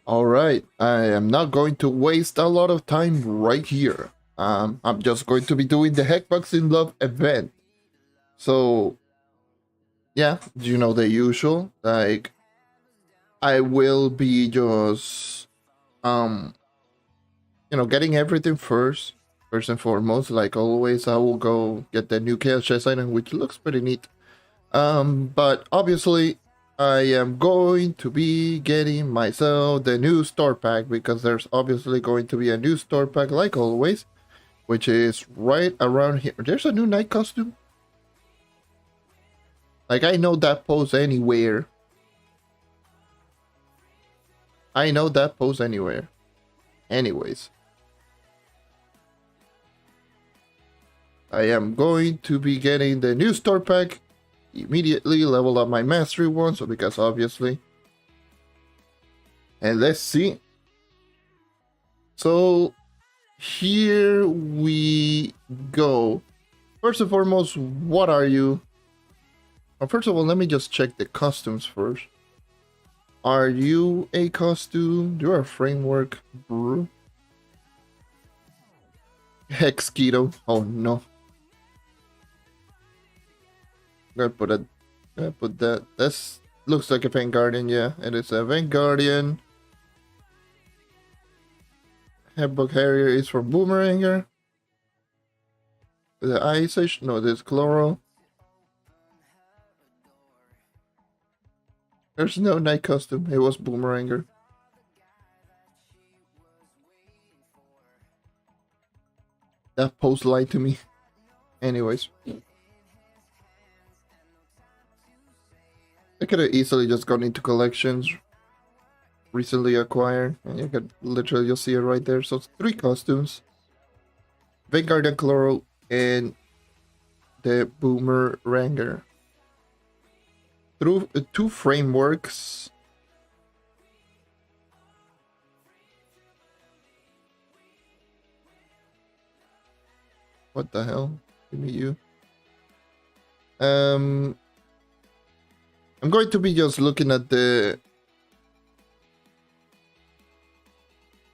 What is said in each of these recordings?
Alright, I am not going to waste a lot of time right here. I'm just going to be doing the Heckbugs in Love event. So, yeah, you know the usual. Like, I will be just, getting everything first. First and foremost, like always, I will go get the new Chaos Chest item, which looks pretty neat. But obviously, I am going to be getting myself the new store pack because there's obviously going to be a new store pack like always, which is right around here. There's a new night costume. Like, I know that pose anywhere. I know that pose anywhere. Anyways, I am going to be getting the new store pack immediately, level up my mastery one, so because obviously. And let's see. So here we go. First and foremost, what are you? Well, first of all, let me just check the costumes first. Are you a costume? You're a framework brew. Hex keto. Oh no. Gotta put that. This looks like a Vanguardian, yeah. It is a Vanguardian. Heckbug Harrier is for Boomeranger. The Ice Age, no, this Chloro. There's no night costume, it was Boomeranger. That post lied to me. Anyways. I could have easily just gone into collections recently acquired, and you could literally just see it right there. So it's 3 costumes. Vanguard and Chloro and the Boomeranger. Through 2 frameworks. What the hell? Give me you. I'm going to be just looking at the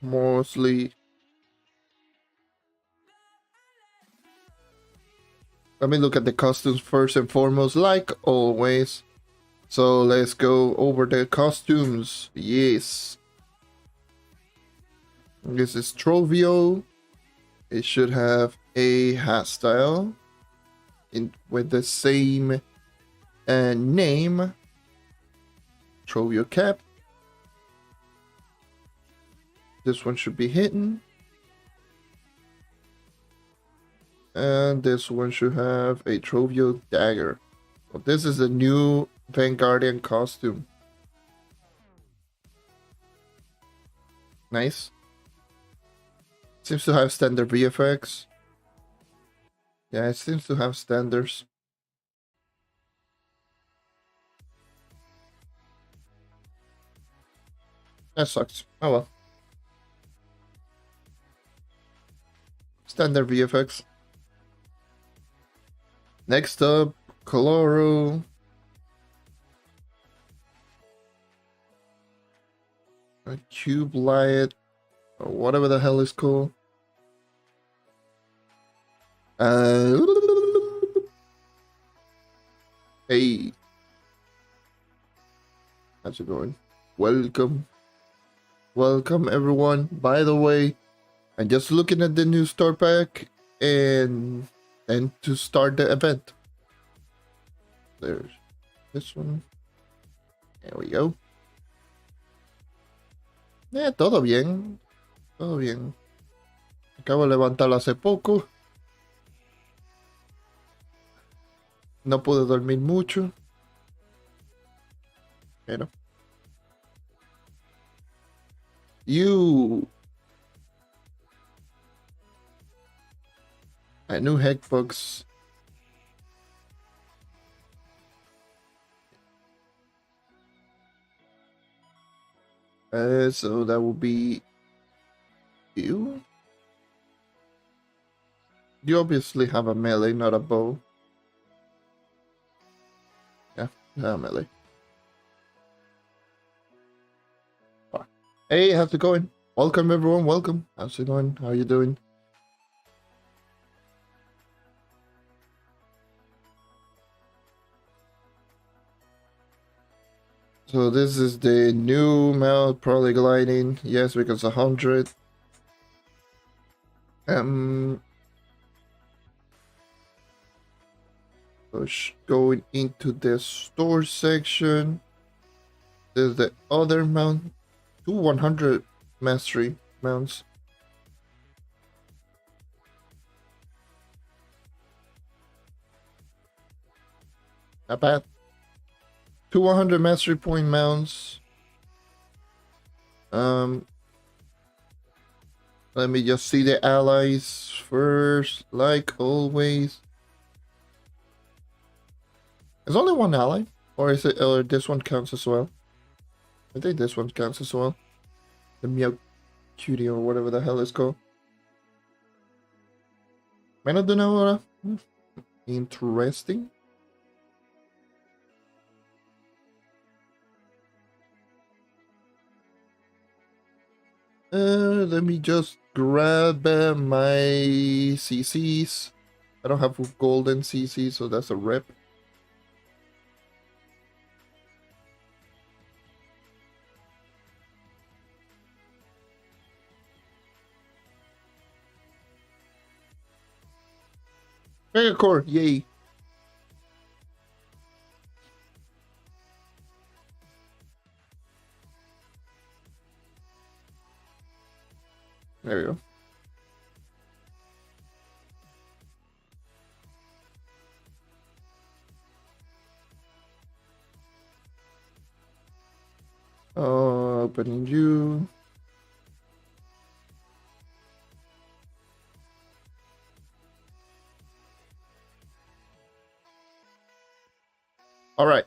mostly. Let me look at the costumes first and foremost, like always. So let's go over the costumes. Yes. This is Trove. It should have a hairstyle with the same name. Trove cap. This one should be hidden. And this one should have a Trove dagger. Well, this is the new Vanguardian costume. Nice. Seems to have standard VFX. Yeah, it seems to have standards. That sucks. Oh well. Standard VFX. Next up, Chloro. A Cube Light. Or whatever the hell is called. Hey. How's it going? Welcome. Welcome everyone. By the way, I'm just looking at the new store pack and to start the event. There's this one. There we go. Todo bien. Todo bien. Acabo de levantarlo hace poco. No pude dormir mucho. Pero. A new Heckbugs. So that will be you. You obviously have a melee, not a bow. Yeah, you have a melee. Hey, how's it going? Welcome everyone, welcome. How's it going? How are you doing? So this is the new mount polygliding. Yes, because 100. Going into the store section. There's the other mount. Two 100 mastery mounts. Not bad. Two 100 mastery point mounts. Let me just see the allies first, like always. There's only one ally, or is it? Or this one counts as well? I think this one counts as well. The Meow Cutie or whatever the hell it's called. May not do now. Interesting. Let me just grab my CCs. I don't have golden CC, so that's a rip. Mega core, yay! There we go. Opening you. All right.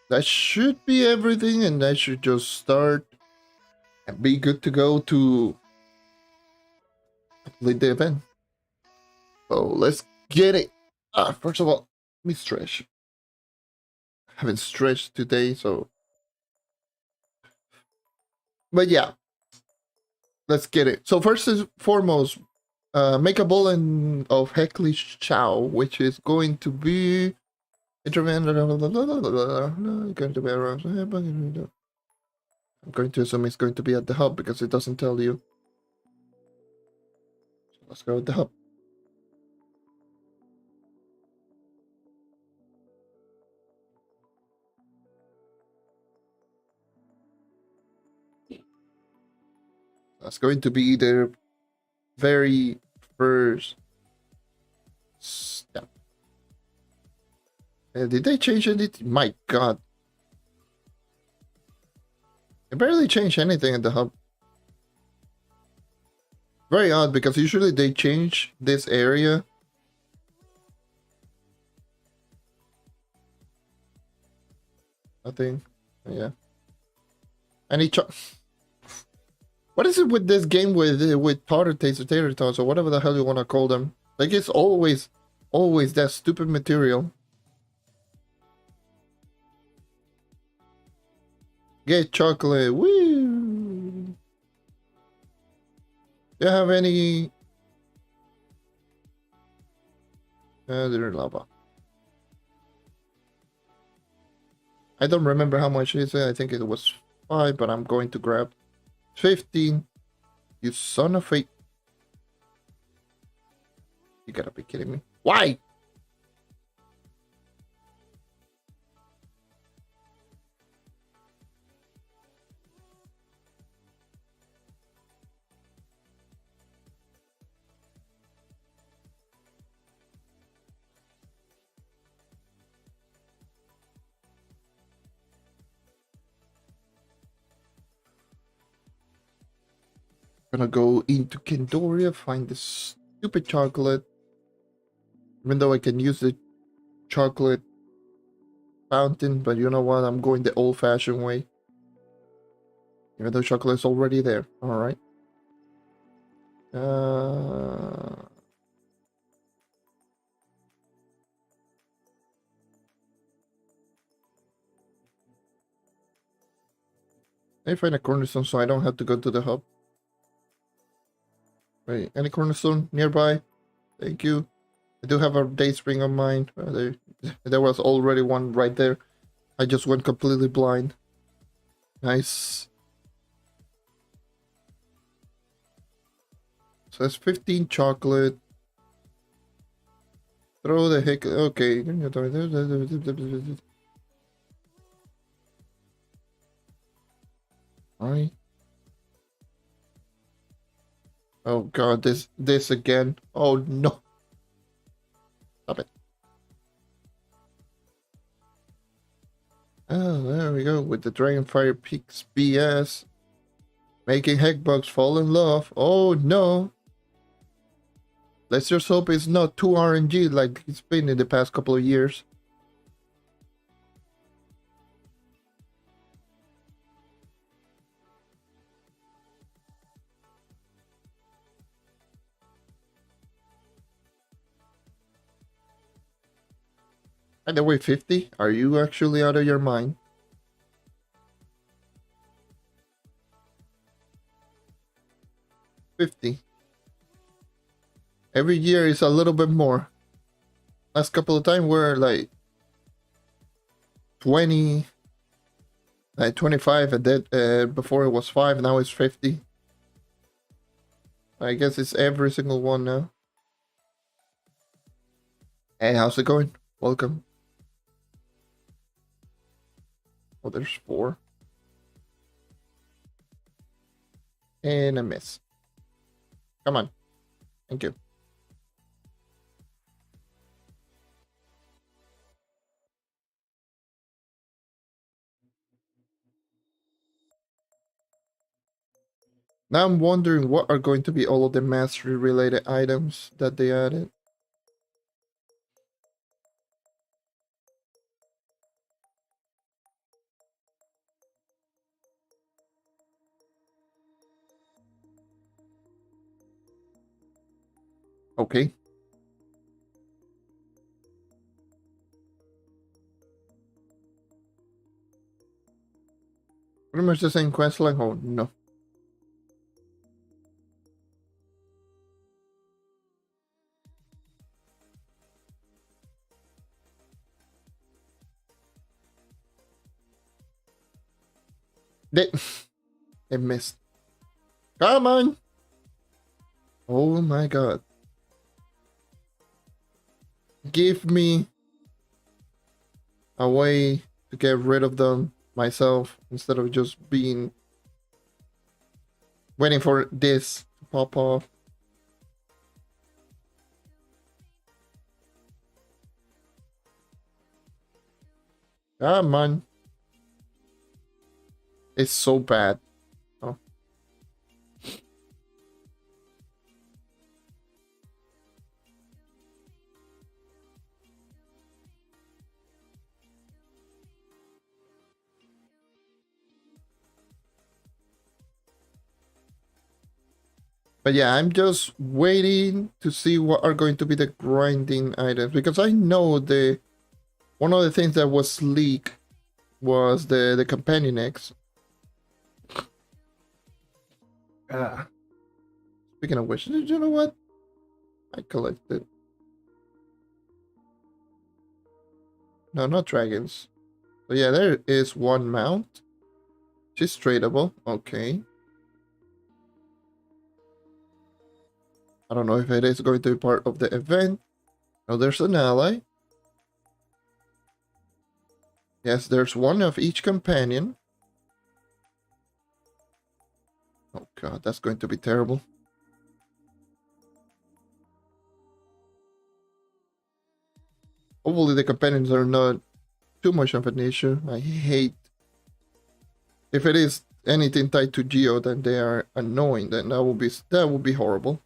That should be everything, and I should just start and be good to go to complete the event. So let's get it. First of all, let me stretch. I haven't stretched today, so. But yeah, let's get it. So first and foremost, make a bullet of Hecklish Chow, which is going to be going to be around. I'm going to assume it's going to be at the hub because it doesn't tell you. So let's go with the hub. That's going to be their very first step. Did they change anything? My god. They barely changed anything at the hub. Very odd because usually they change this area. Nothing. Yeah. Any what is it with this game with tartar tates or tater tots or whatever the hell you want to call them? Like it's always that stupid material. Get chocolate. Woo! Do you have any? They're lava. I don't remember how much is it. I think it was 5, but I'm going to grab 15. You son of a... You gotta be kidding me. Why? Gonna go into Kendoria, find this stupid chocolate. Even though I can use the chocolate fountain, but you know what? I'm going the old-fashioned way. Even though chocolate's already there. Alright. Let me find a cornerstone so I don't have to go to the hub. Wait, any cornerstone nearby? Thank you. I do have a day spring on mine. There was already one right there. I just went completely blind. Nice. So that's 15 chocolate. Throw the heck. Okay. Alright. Oh god, this again. Oh no. Stop it. Oh, there we go with the Dragonfire Peaks BS. Making Heckbugs fall in love. Oh no. Let's just hope it's not too RNG like it's been in the past couple of years. By the way, 50? Are you actually out of your mind? 50. Every year is a little bit more. Last couple of times we're like 20, like 25, and then before it was 5, now it's 50. I guess it's every single one now. Hey, how's it going? Welcome. Oh, there's 4. And a miss. Come on. Thank you. Now I'm wondering what are going to be all of the mastery related items that they added. Okay. Pretty much the same quest line. Oh no. They they missed. Come on. Oh my god. Give me a way to get rid of them myself instead of just waiting for this to pop off. Come on. It's so bad. Oh. But yeah, I'm just waiting to see what are going to be the grinding items, because I know one of the things that was leaked was the companion eggs. Speaking of which, did you know what? I collected. No, not dragons. So yeah, there is one mount. She's tradable. Okay. I don't know if it is going to be part of the event. Oh, there's an ally. Yes, there's one of each companion. Oh god, that's going to be terrible. Hopefully the companions are not too much of an issue. I hate... If it is anything tied to Geo, then they are annoying. Then that would be horrible.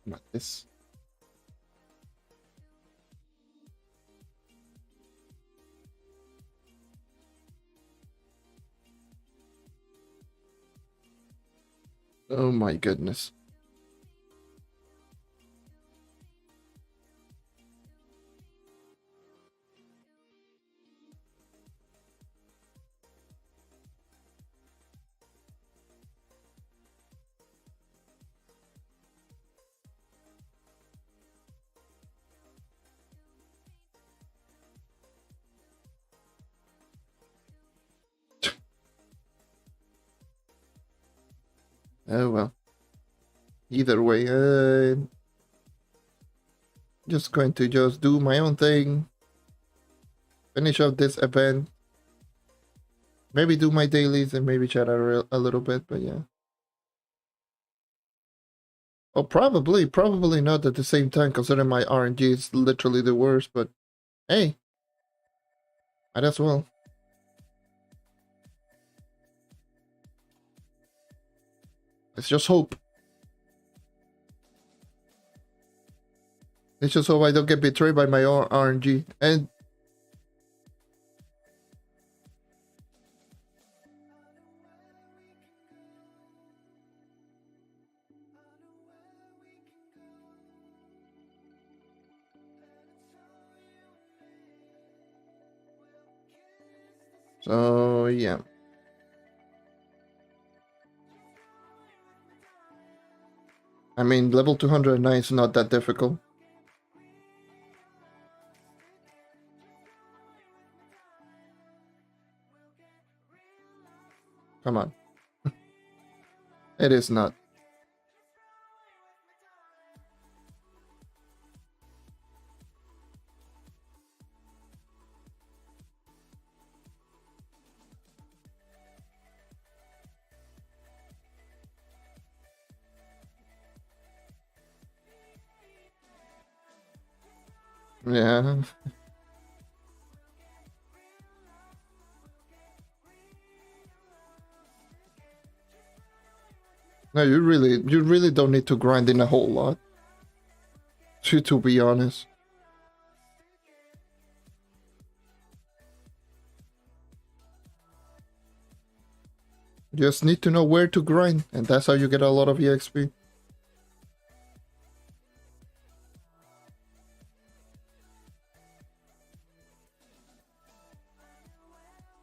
Not this. Oh my goodness. Oh well. Either way, just going to just do my own thing. Finish up this event. Maybe do my dailies and maybe chat a little bit, but yeah. Oh, probably not at the same time, considering my RNG is literally the worst, but hey, might as well. Let's just hope. Let's just hope I don't get betrayed by my own RNG. And so yeah. I mean, level 209 is not that difficult. Come on. It is not. Yeah. No, you really don't need to grind in a whole lot. To be honest. You just need to know where to grind, and that's how you get a lot of EXP.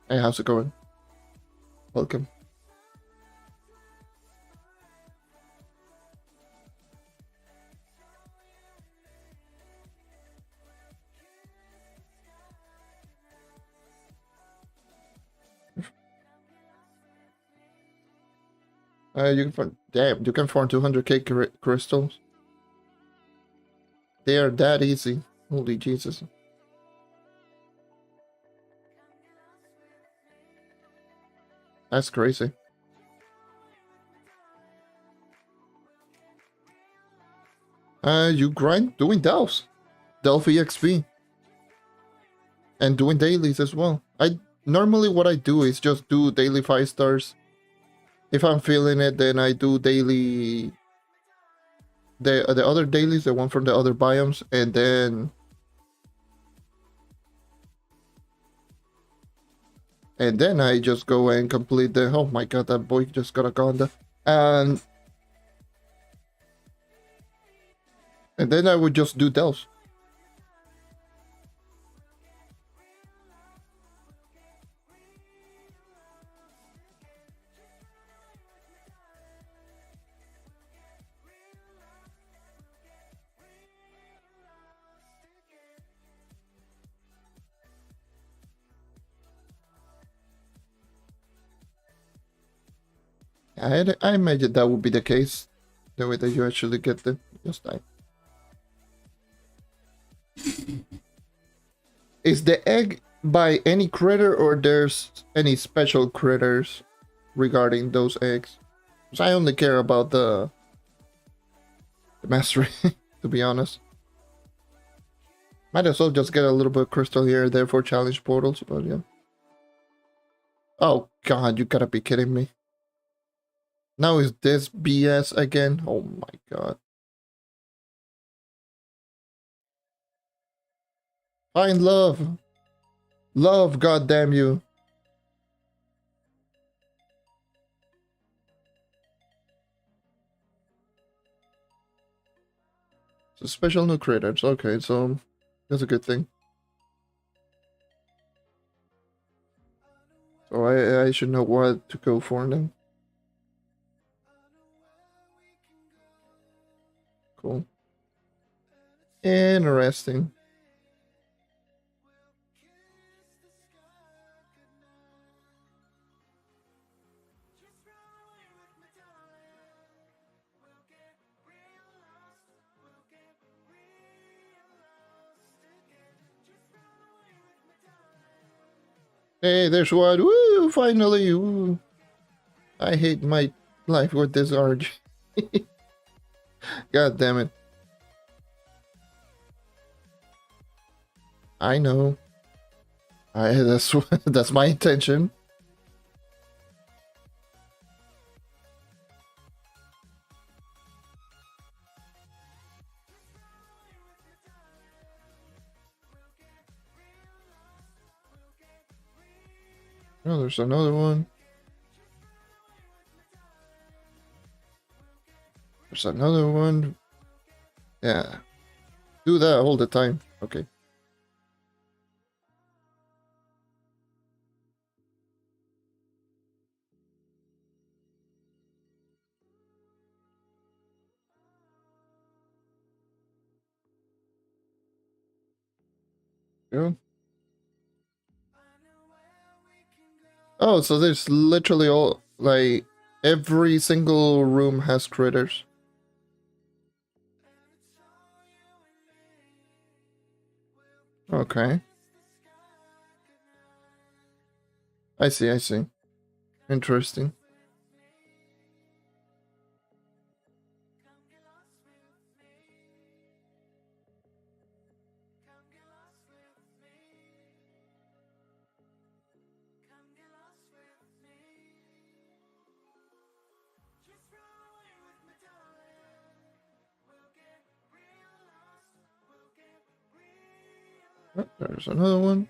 Hey, how's it going? Welcome. You can farm. Damn, you can farm 200k crystals. They are that easy. Holy Jesus. That's crazy. You grind doing delves. Delve EXP. And doing dailies as well. Normally what I do is just do daily 5 stars. If I'm feeling it, then I do daily the other dailies, the one from the other biomes, and then I just go and complete the. Oh my god, that boy just got a Gonda. And then I would just do delves. I imagine that would be the case. The way that you actually get the just die. Is the egg by any critter, or there's any special critters regarding those eggs? Because I only care about the mastery, to be honest. Might as well just get a little bit of crystal here and there for challenge portals, but yeah. Oh god, you gotta be kidding me. Now is this BS again? Oh my god. Find love. Love, goddamn you. So special new critters. Okay, so that's a good thing. So I should know what to go for then. Cool. Interesting. Hey, there's one. Woo! Finally! Woo! I hate my life with this RG. God damn it. I know. That's that's my intention. Oh, there's another one. There's another one. Yeah. Do that all the time. Okay. Yeah. Oh, so there's literally all, like, every single room has critters. Okay. I see, I see. Interesting. Oh, there's another one.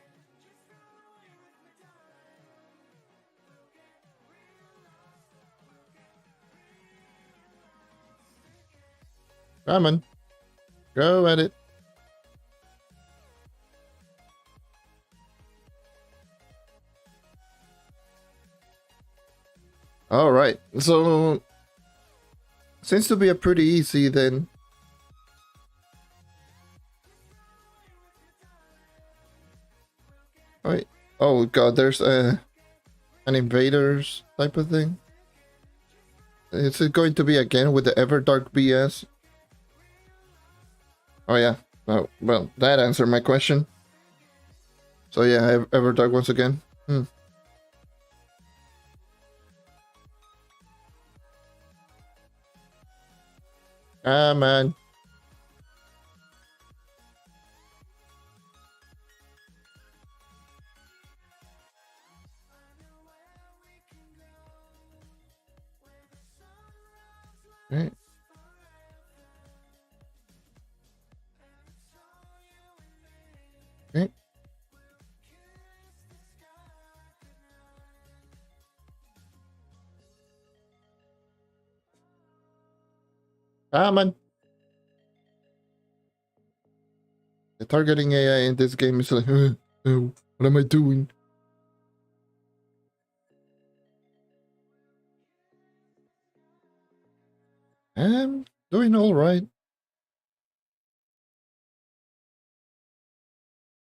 Come on. Go at it. Alright, so seems to be a pretty easy then. Wait. Oh god, there's an invaders type of thing. Is it going to be again with the Everdark BS? Oh yeah. Oh, well, that answered my question. So yeah, Everdark once again. Ah, man. Right. Okay. Ah, man. The targeting AI in this game is like, what am I doing? I'm doing alright.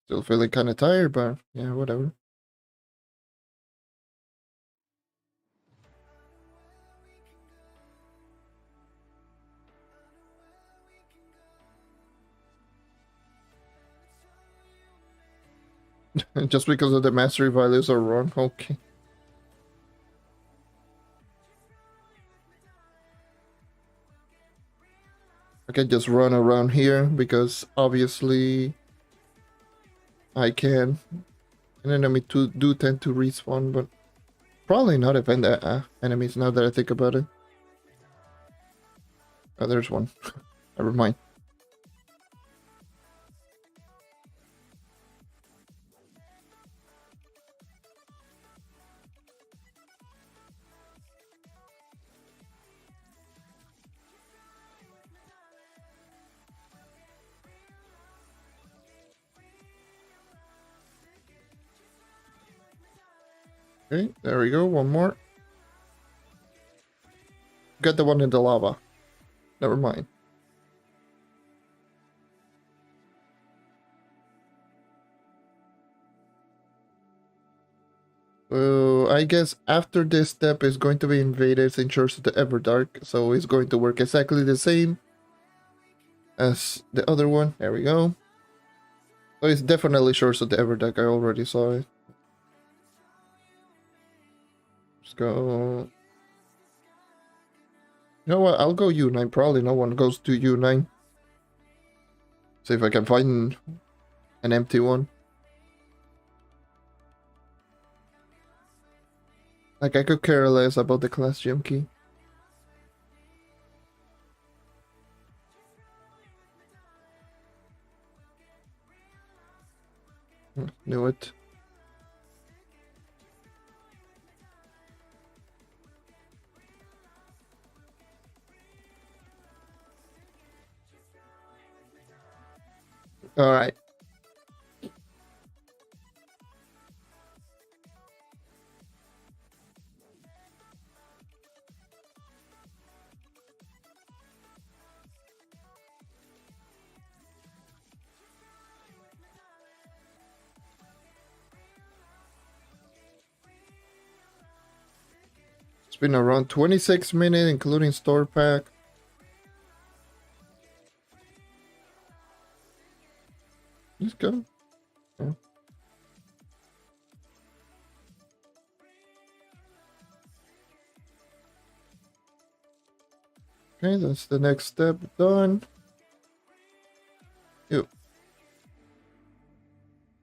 Still feeling kind of tired, but yeah, whatever. Just because of the mastery values are wrong, okay. I can just run around here because obviously I can. An enemy do tend to respawn, but probably not event enemies now that I think about it. Oh, there's one. Never mind. Okay, there we go. One more. Get the one in the lava. Never mind. So I guess after this step is going to be Invaders in Shores of the Everdark. So it's going to work exactly the same as the other one. There we go. So it's definitely Shores of the Everdark. I already saw it. Let's go. You know what? I'll go U9. Probably no one goes to U9. See if I can find an empty one. Like, I could care less about the class gem key. Knew it. Alright. It's been around 26 minutes, including store pack. Let's go. Yeah. Okay, that's the next step done. Ew.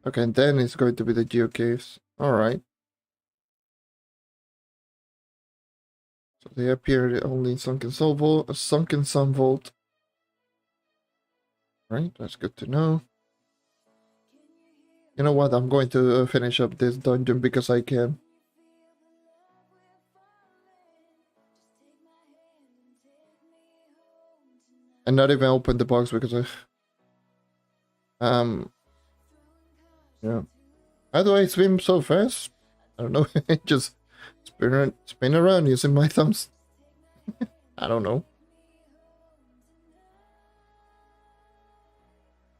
Okay, and then it's going to be the geocaves. Alright. So they appear only in Sunken Sun Vault. Right, that's good to know. You know what? I'm going to finish up this dungeon because I can. And not even open the box because I... Yeah. How do I swim so fast? I don't know. Just spin around using my thumbs. I don't know.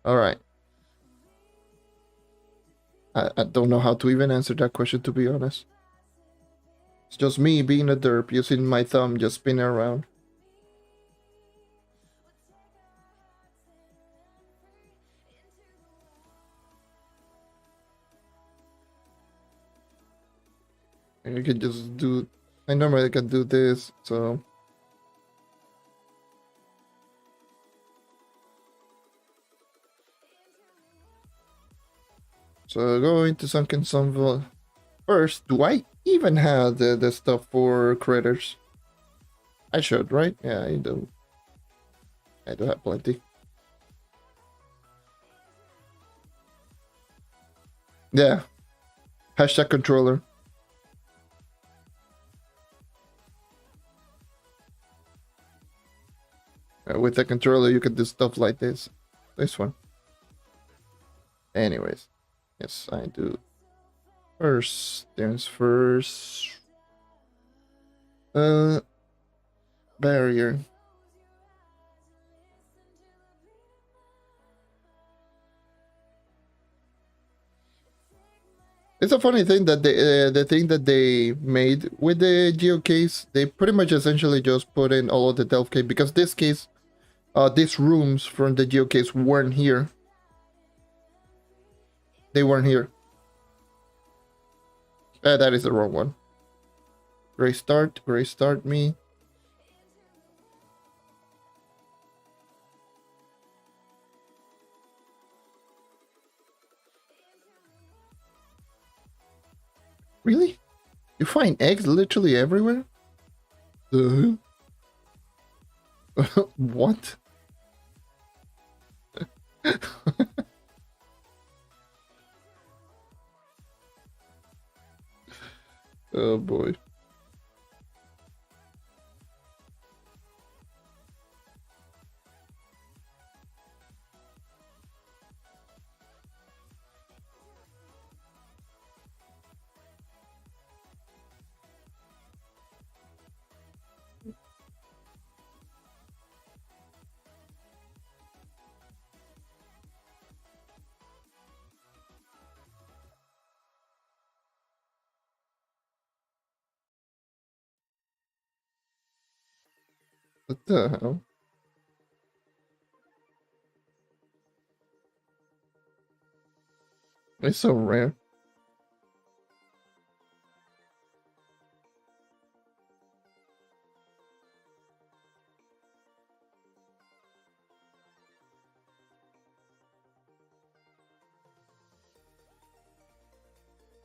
Alright. I don't know how to even answer that question, to be honest. It's just me being a derp, using my thumb, just spinning around. And you can just do... I normally can do this, so... So go into Sunken Sunville. First, do I even have the stuff for critters? I should, right? Yeah, I do. I do have plenty. Yeah. Hashtag controller. With the controller, you can do stuff like this. This one. Anyways. Yes, I do. First, there's first. Barrier. It's a funny thing that the thing that they made with the geo case, they pretty much essentially just put in all of the delve cave because this case, these rooms from the geo case weren't here. They weren't here. That is the wrong one. Gray start me. Really? You find eggs literally everywhere? What? Oh boy. What the hell? It's so rare.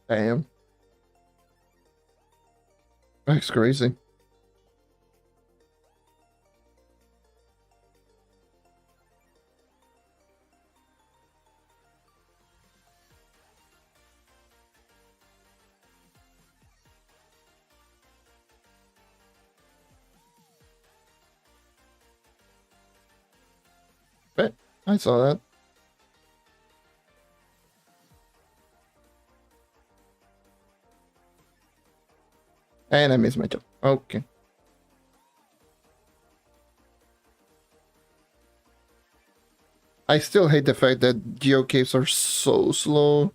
Damn. That's crazy. Bet. I saw that. And I missed my jump. Okay. I still hate the fact that geocaves are so slow.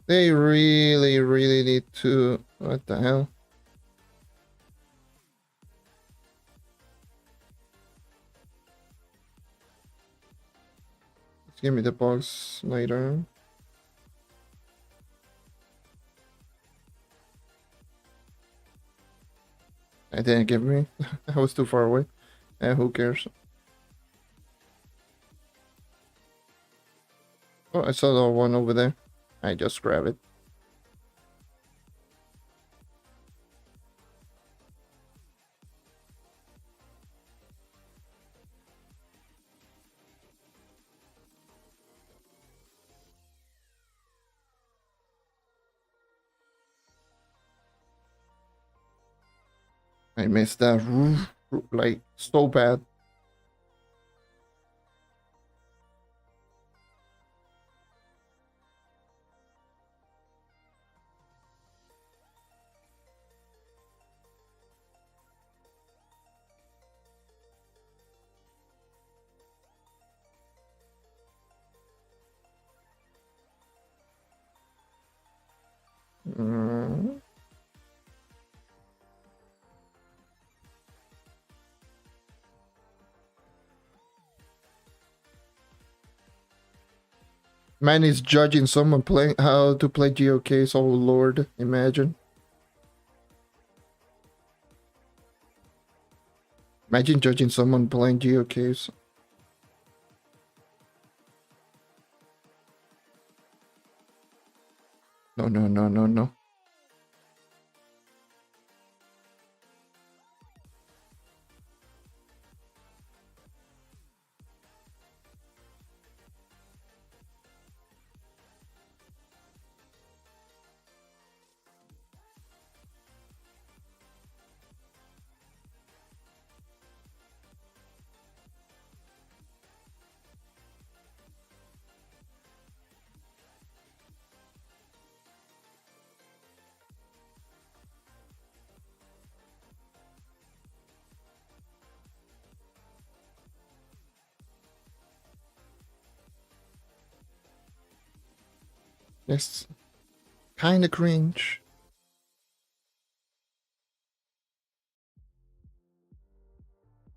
They really, really need to... What the hell? Just give me the box later. It didn't give me. I was too far away. Who cares? Oh, I saw the one over there. I just grab it. I missed that like so bad. Mm. Man is judging someone playing how to play GOKs. Oh lord, imagine. Imagine judging someone playing GOKs. No, no, no, no, no. Yes. Kinda cringe.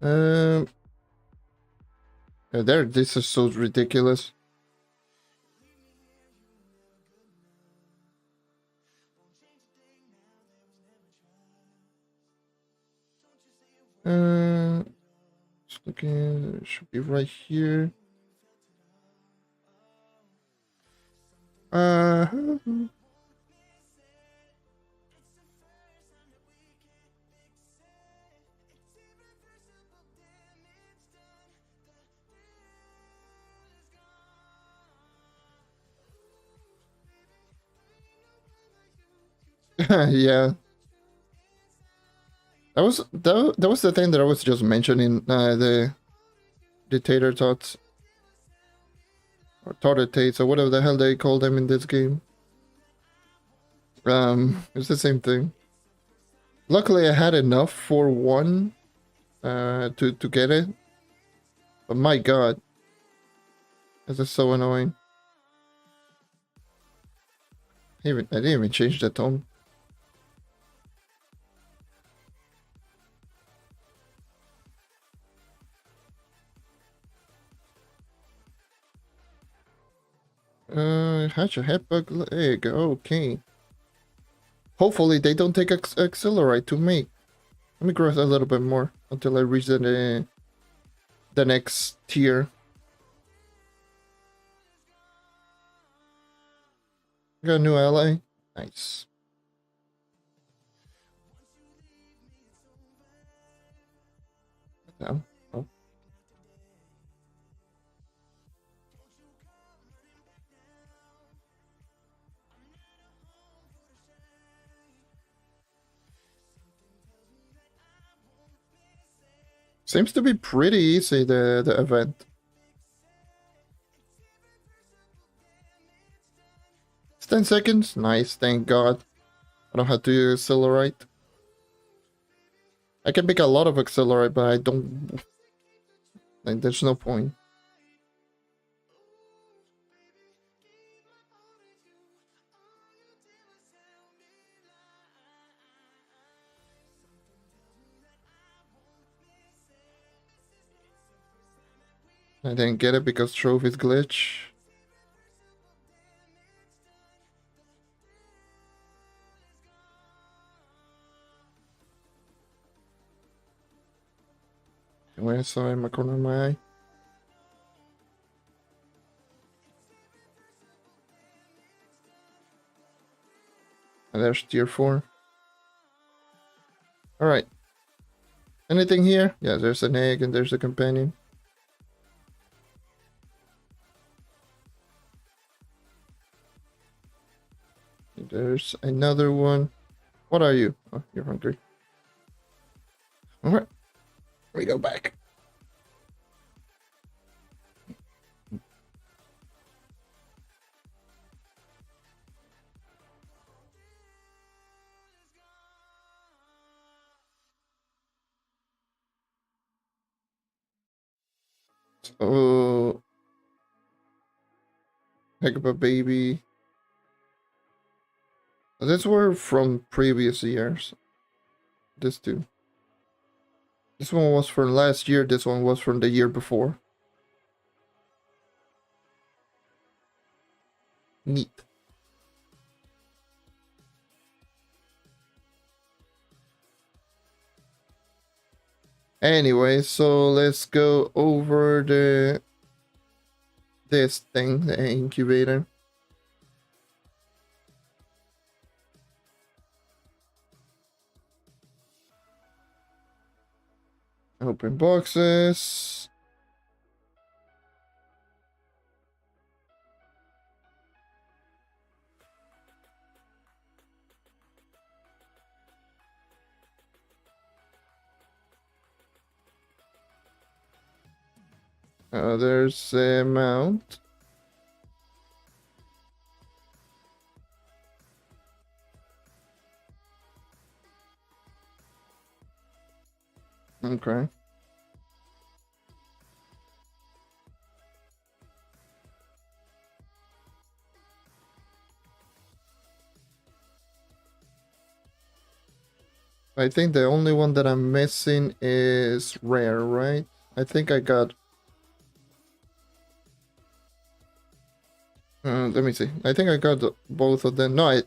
There, this is so ridiculous. Just looking, it should be right here. Yeah. That was the thing that I was just mentioning, the tater tots. Or tartar tates, or whatever the hell they call them in this game. It's the same thing. Luckily I had enough for one to get it. But my god. This is so annoying. I didn't even change the tone. Hatch a headbug. There you go. Okay. Hopefully they don't take accelerate to make. Let me grow a little bit more until I reach the next tier. Got a new ally. Nice. No. Oh. Seems to be pretty easy, the event. It's 10 seconds. Nice, thank God. I don't have to accelerate. I can make a lot of accelerate, but I don't... Like, there's no point. I didn't get it because Trove is glitch. Where I saw in my corner of my eye. And there's tier 4. Alright. Anything here? Yeah, there's an egg and there's a companion. There's another one. What are you? Oh, you're hungry. Alright. We go back. Oh. Heck of a baby. These were from previous years. This too. This one was from last year. This one was from the year before. Neat. Anyway, so let's go over this thing, the incubator. Open boxes. There's a mount. Okay. I think the only one that I'm missing is rare, right? I think I got... let me see. I think I got both of them. No,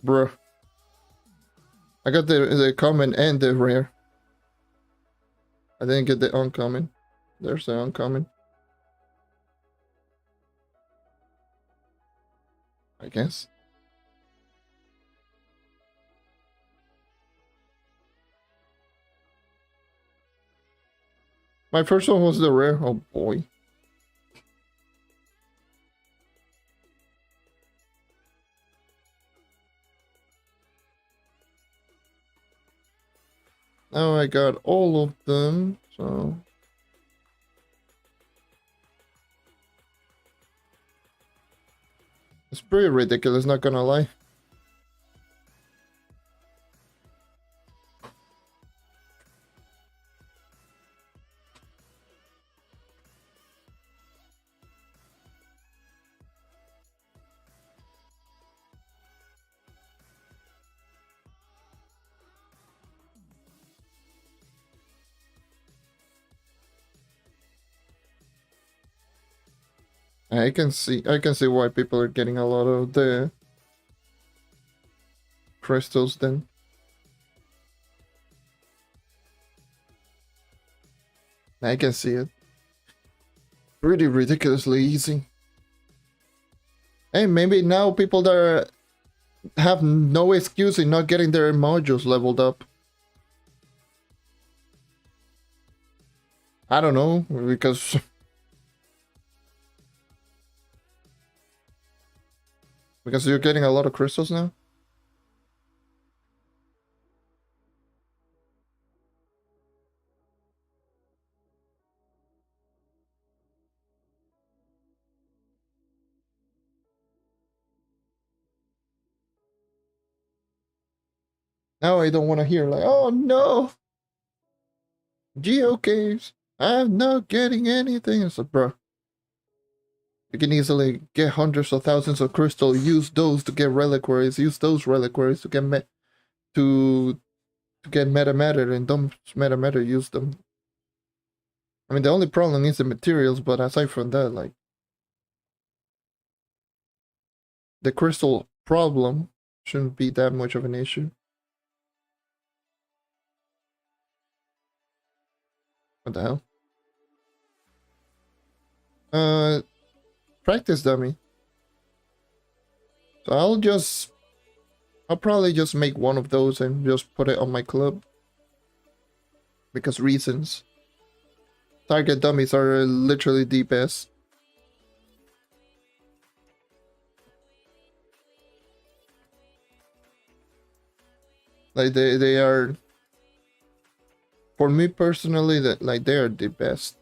Bruh. I got the common and the rare. I didn't get the uncommon. There's the uncommon. I guess. My first one was the rare. Oh boy. Now I got all of them, so... It's pretty ridiculous, not gonna lie. I can see why people are getting a lot of the crystals then. I can see it. Pretty ridiculously easy. Hey, maybe now people that have no excuse in not getting their modules leveled up. I don't know, because you're getting a lot of crystals now. Now I don't want to hear like, oh no, geocaves, I'm not getting anything. It's like, bro, you can easily get hundreds of thousands of crystal. Use those to get reliquaries. Use those reliquaries to get to get meta matter, and don't meta matter. Use them. I mean, the only problem is the materials, but aside from that, like the crystal problem shouldn't be that much of an issue. What the hell? Practice dummy. So I'll probably just make one of those and just put it on my club. Because reasons. Target dummies are literally the best. Like they are, for me personally, that like they are the best.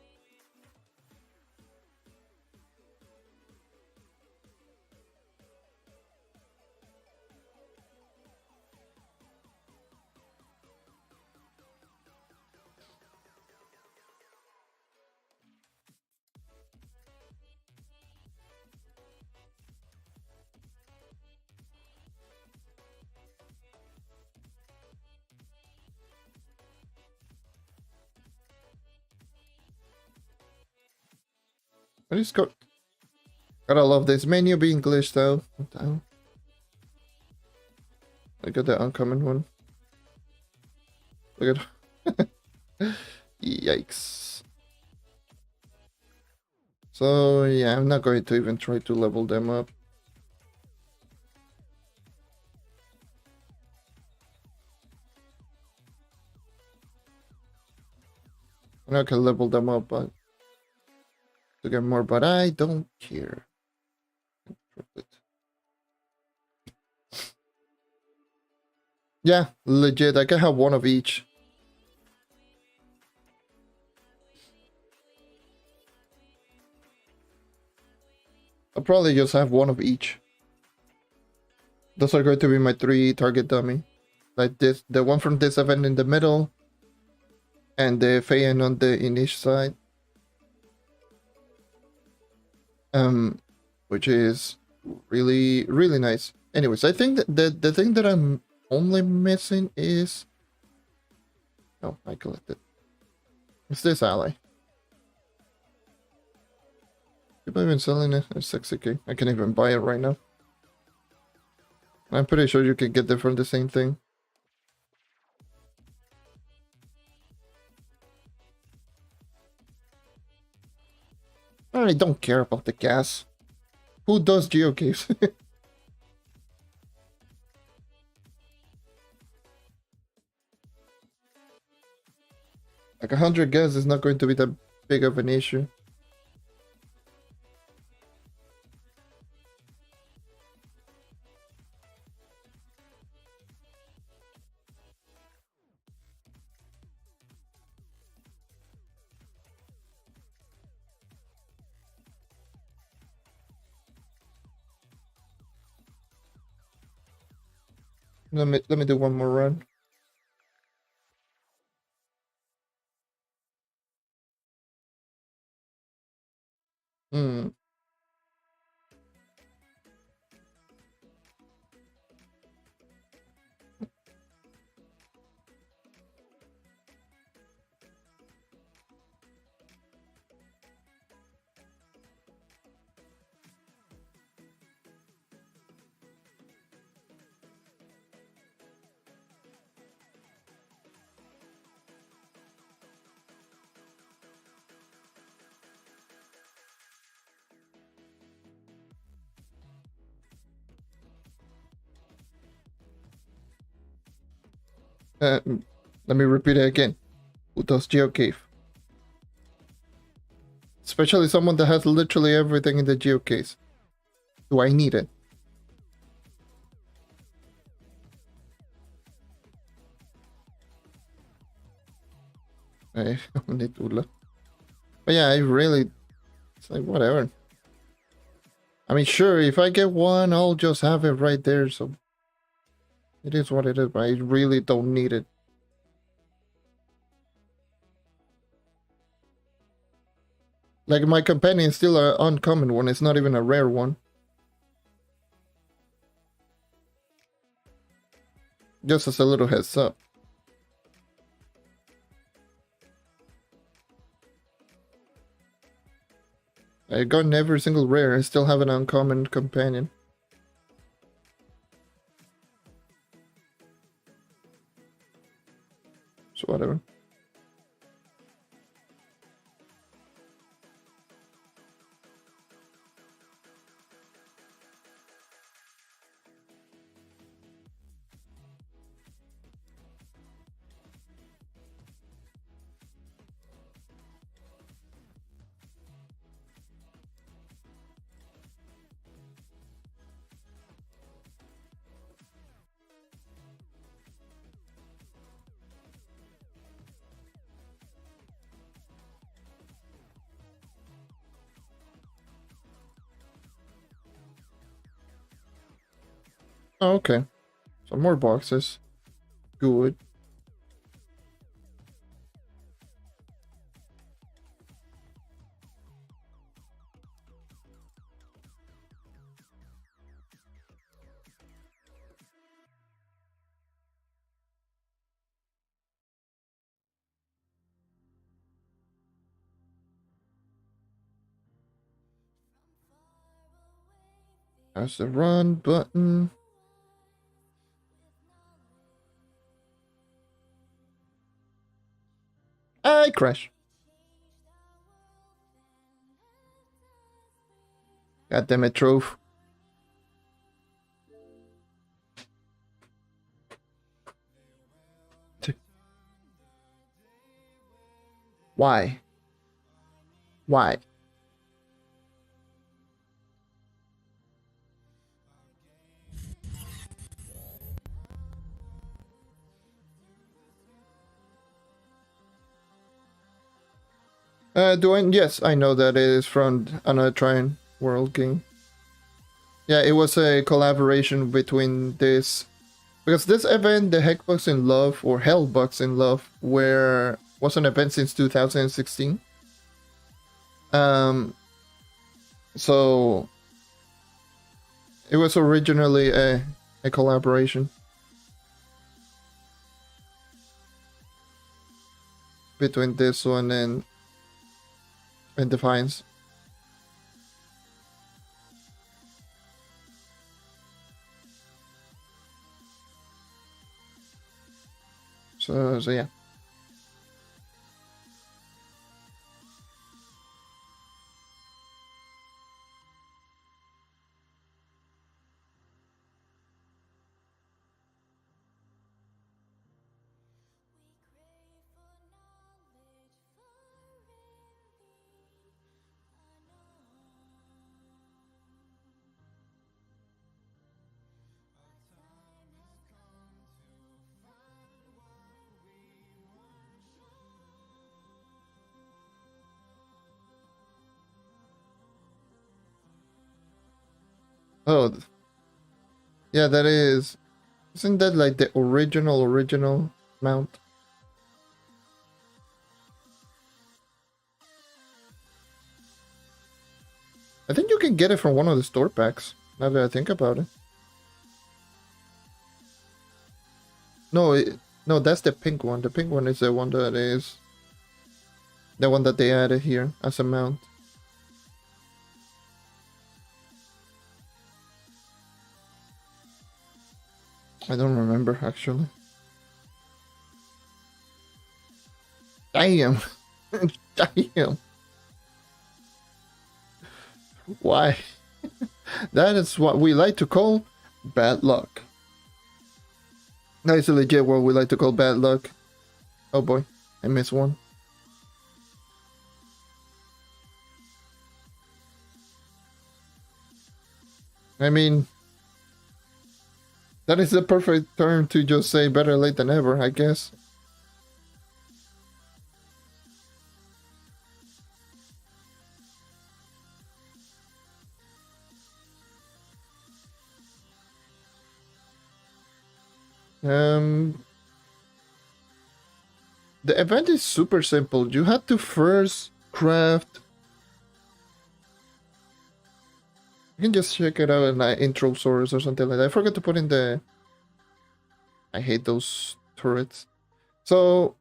I just gotta love this menu being glitched though. What the hell? I got the uncommon one. Look at yikes. So yeah, I'm not going to even try to level them up. I'm not gonna level them up, but to get more, but I don't care. Yeah, legit. I can have one of each. I'll probably just have one of each. Those are going to be my 3 target dummy. Like this, the one from this event in the middle, and the Feyen on the Inish side. Which is really, really nice. Anyways, I think that the thing that I'm only missing is... Oh, I collected. It's this ally. People even selling it at 60k. I can even buy it right now. I'm pretty sure you can get them from the same thing. I really don't care about the gas. Who does geocaves? Like 100 gas is not going to be that big of an issue. Let me do one more run. Hmm. Let me repeat it again. Who does geocave? Especially someone that has literally everything in the geocase. Do I need it? I need to look. But yeah, I really... It's like, whatever. I mean, sure, if I get one, I'll just have it right there, so... It is what it is, but I really don't need it. Like, my companion is still an uncommon one, it's not even a rare one. Just as a little heads up. I got every single rare, I still have an uncommon companion. So whatever. Oh, okay. Some more boxes. Good. That's the run button. I crash. God damn it, Trove. Why? Why? Yes, I know that it is from another Trine World game. Yeah, it was a collaboration between this... Because this event, the Heckbugs in Love, or Hellbugs in Love, was an event since 2016. So... It was originally a collaboration between this one and Defiance. So yeah. Oh, yeah, that is... Isn't that like the original mount? I think you can get it from one of the store packs, now that I think about it. No, no, that's the pink one. The pink one is the one that is... The one that they added here as a mount. I don't remember, actually. Damn. Damn. Why? That is what we like to call bad luck. That's legit what we like to call bad luck. Oh boy, I missed one. I mean, that is the perfect term to just say better late than ever, I guess. Um, the event is super simple. You have to first craft. You can just check it out in like intro source or something like that. I forgot to put in the. I hate those turrets. So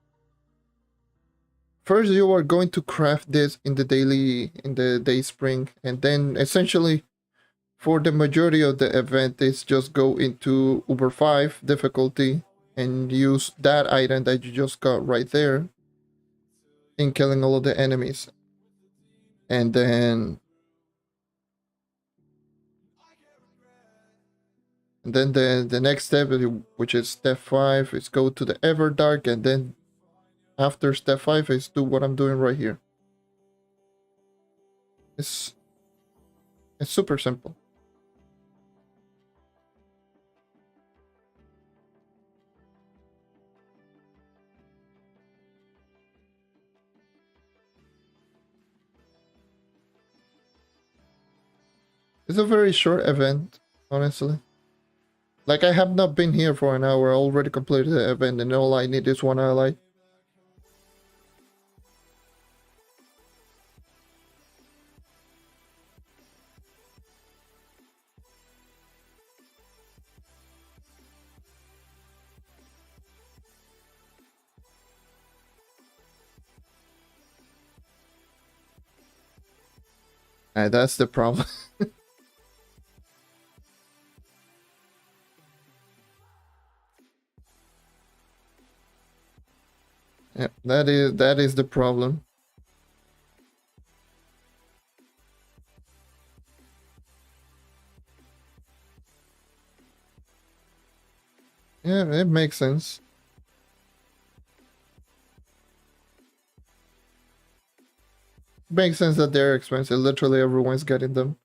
first you are going to craft this in the day spring, and then essentially for the majority of the event is just go into Uber 5 difficulty and use that item that you just got right there in killing all of the enemies. And then the next step, which is step 5, is go to the Everdark, and then after step 5 is do what I'm doing right here. It's super simple. It's a very short event, honestly. Like, I have not been here for an hour. I already completed the event, and all I need is one ally. And that's the problem. Yeah, that is the problem. Yeah, it makes sense. Makes sense that they're expensive. Literally everyone's getting them.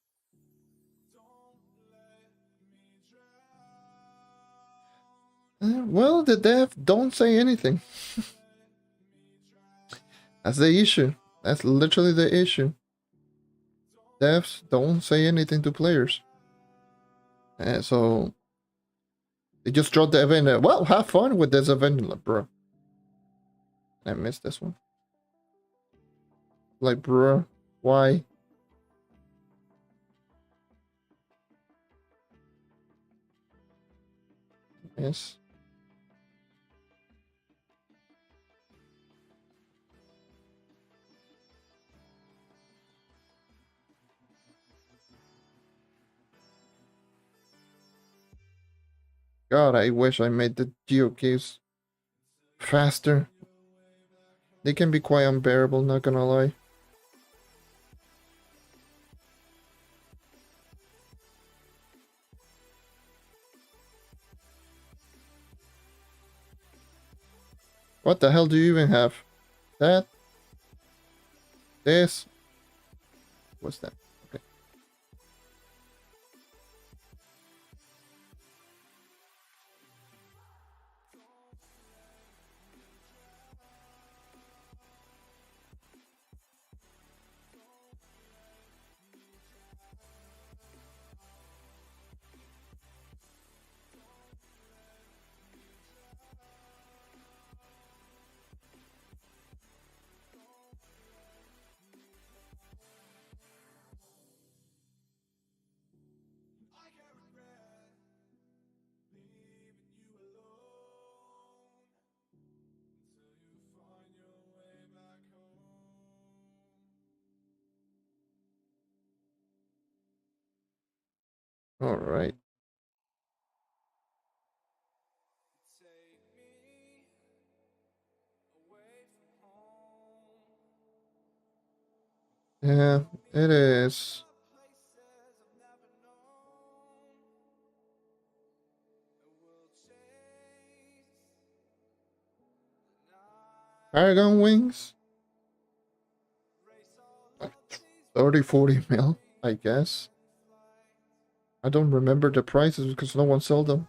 Well, the dev don't say anything. That's the issue. That's literally the issue. Devs don't say anything to players. And so they just dropped the event. Well, have fun with this event, like, bro. I missed this one. Like, bro, why? Yes. God, I wish I made the geocaches faster. They can be quite unbearable, not gonna lie. What the hell do you even have? That? This? What's that? Okay. Alright. Yeah, it is. Paragon wings? Like 30-40 mil, I guess. I don't remember the prices because no one sold them.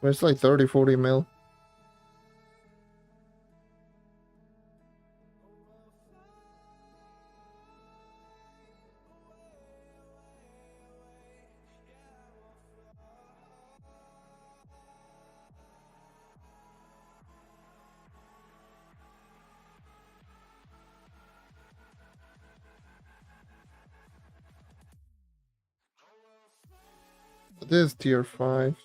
But it's like 30-40 mil. This is tier 5.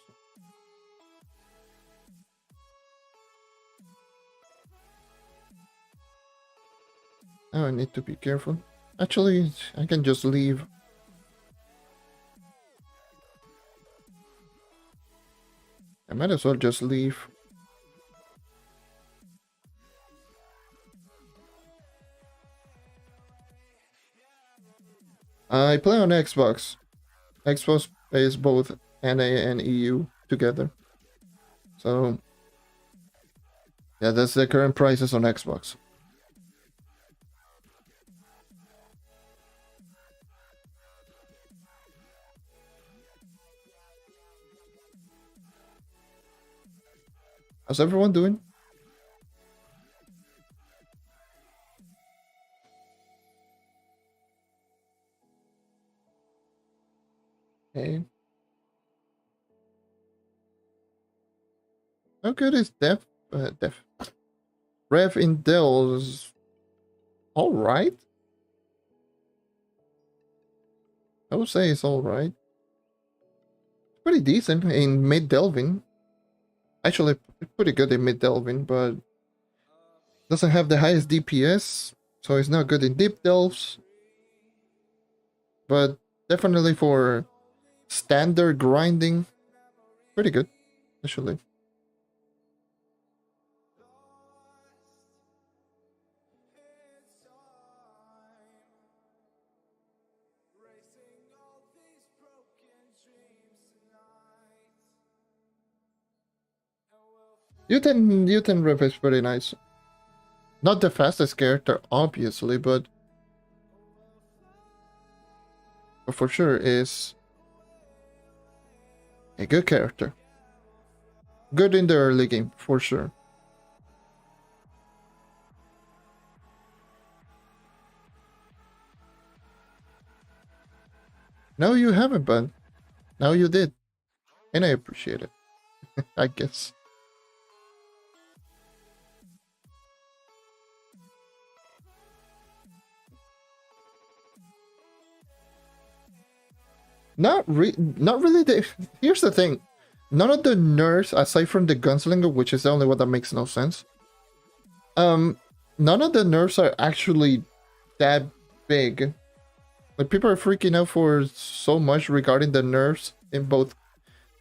Oh, I need to be careful. Actually, I can just leave. I might as well just leave. I play on Xbox. Xbox is both NA and EU together. So, yeah, that's the current prices on Xbox. How's everyone doing? Hey. How good is Def? Rev in Dells. Alright. I would say it's alright. Pretty decent in mid delving. Actually, pretty good in mid delving, but doesn't have the highest DPS, so it's not good in deep delves. But definitely for standard grinding, pretty good, actually. Uten Rev is pretty nice. Not the fastest character, obviously, but for sure is a good character. Good in the early game, for sure. No, you haven't, but now you did. And I appreciate it, I guess. Not really. Here's the thing. None of the nerfs, aside from the gunslinger, which is the only one that makes no sense. None of the nerfs are actually that big. Like, people are freaking out for so much regarding the nerfs in both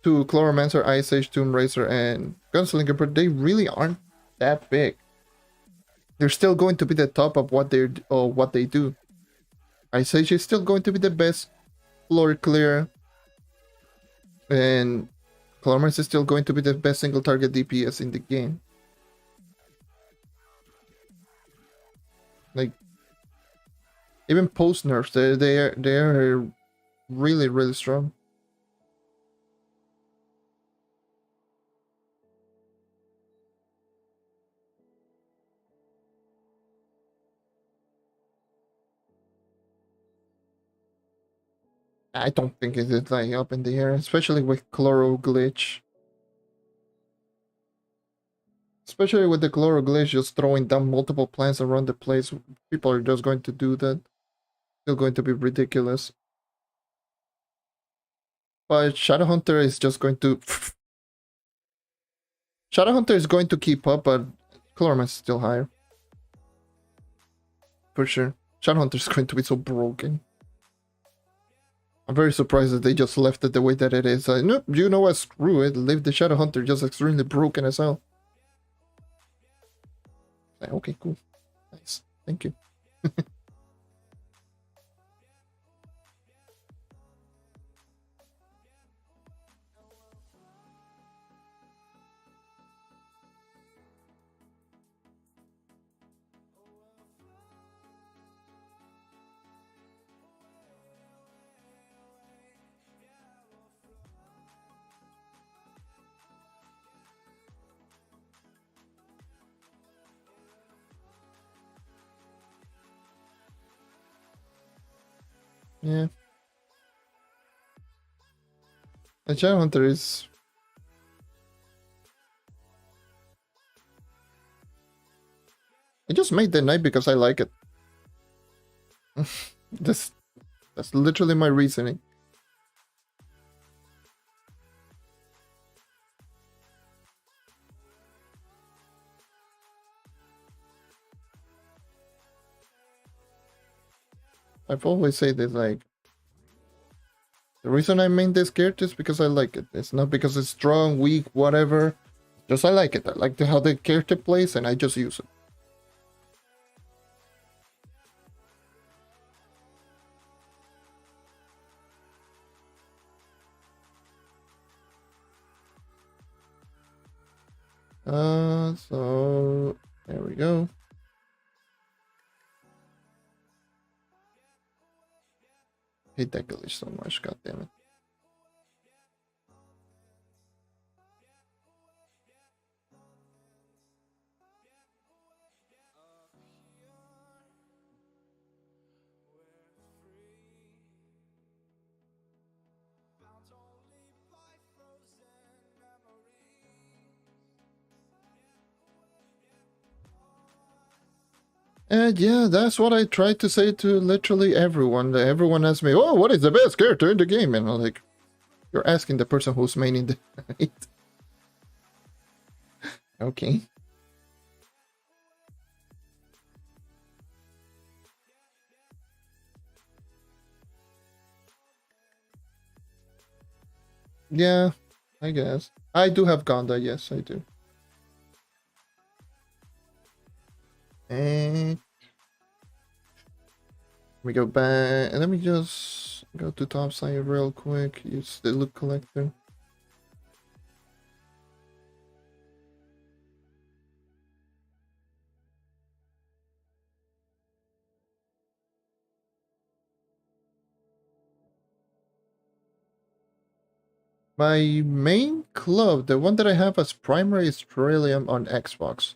to Chloromancer, Ice Age, Tomb Racer, and Gunslinger, but they really aren't that big. They're still going to be the top of what they do. Ice Age is still going to be the best floor clear, and Chloromancer is still going to be the best single target DPS in the game. Like, even post nerfs, they are really strong. I don't think it's like up in the air, especially with Chloro Glitch. Especially with the Chloro Glitch just throwing down multiple plants around the place, people are just going to do that. Still going to be ridiculous. But Shadowhunter is just going to... Shadowhunter is going to keep up, but Chloromancer is still higher. For sure. Shadowhunter is going to be so broken. I'm very surprised that they just left it the way that it is. Nope, you know what? Screw it. Leave the Shadowhunter just extremely broken as hell. Like, okay, cool. Nice. Thank you. Yeah. The Shadow Hunter is... I just made the knight because I like it. That's literally my reasoning. I've always said this, like, the reason I made this character is because I like it. It's not because it's strong, weak, whatever. Just I like it. I like how the character plays, and I just use it. So there we go. Hate that glitch so much, god damn it. And yeah, that's what I tried to say to literally everyone. Everyone asks me, "Oh, what is the best character in the game?" And I'm like, "You're asking the person who's maining the night." Okay. Yeah, I guess. I do have Gonda, yes, I do. And we go back, and let me just go to top side real quick. Use the loot collector. My main club, the one that I have as primary, is Trillium on Xbox.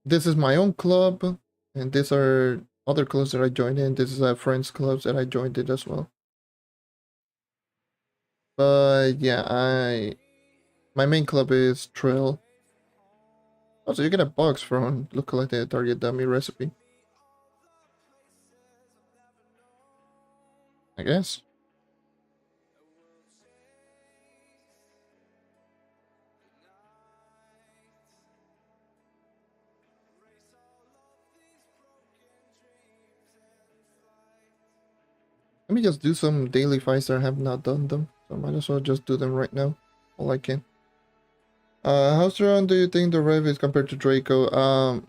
This is my own club, and these are other clubs that I joined in. This is a friends clubs that I joined it as well. But yeah, my main club is Trill. Also, you get a box from look like the target dummy recipe, I guess. Let me just do some daily fights that I have not done them. So I might as well just do them right now. All I can. How strong do you think the Rev is compared to Draco?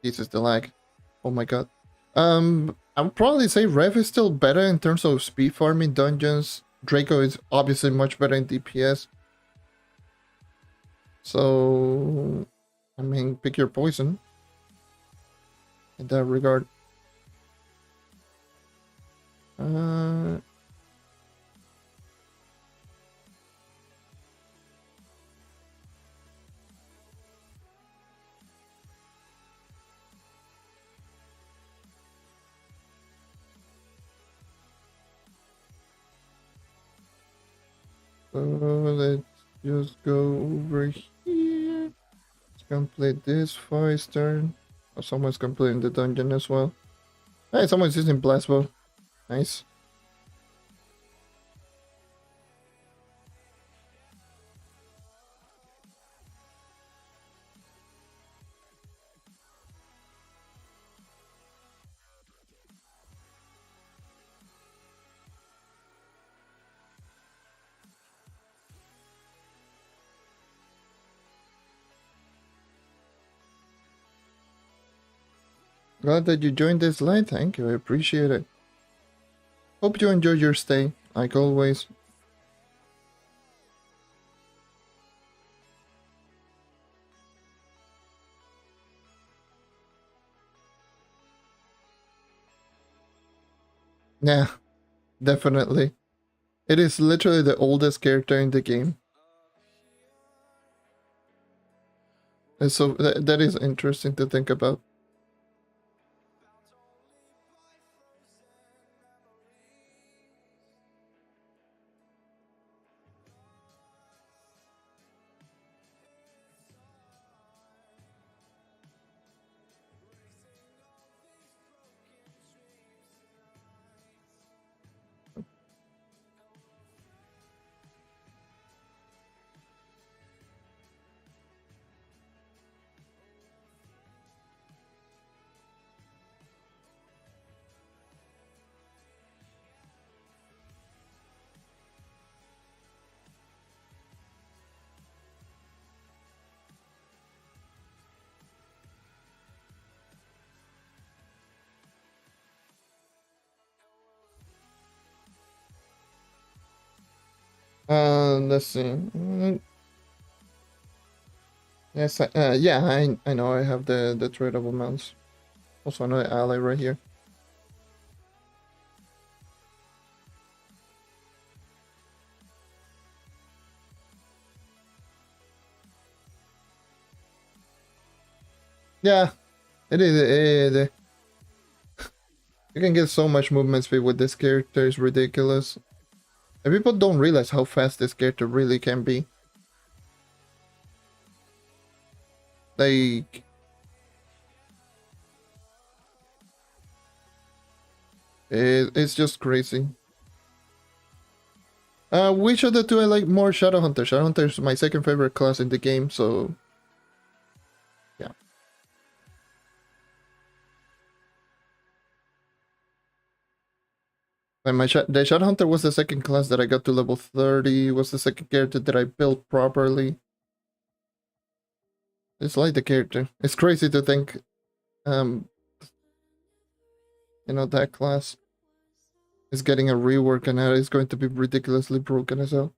This is the lag. Oh my god. I would probably say Rev is still better in terms of speed farming dungeons. Draco is obviously much better in DPS. So, I mean, pick your poison in that regard. So let's just go over here. Let's complete this fight turn. Oh, someone's completing the dungeon as well. Hey, someone's using blast bow. Nice. Glad that you joined this line. Thank you. I appreciate it. Hope you enjoy your stay, like always. Yeah, definitely. It is literally the oldest character in the game. And so that is interesting to think about. Let's see. Yes, yeah, I know I have the tradable mounts. Also another ally right here. Yeah, it is. You can get so much movement speed with this character, it's ridiculous. And people don't realize how fast this character really can be. Like, it's just crazy. Which of the two I like more? Shadowhunter. Shadowhunter is my second favorite class in the game, so yeah. And the Shadowhunter was the second class that I got to level 30. Was the second character that I built properly. It's like the character. It's crazy to think, you know, that class is getting a rework and now it's going to be ridiculously broken as well.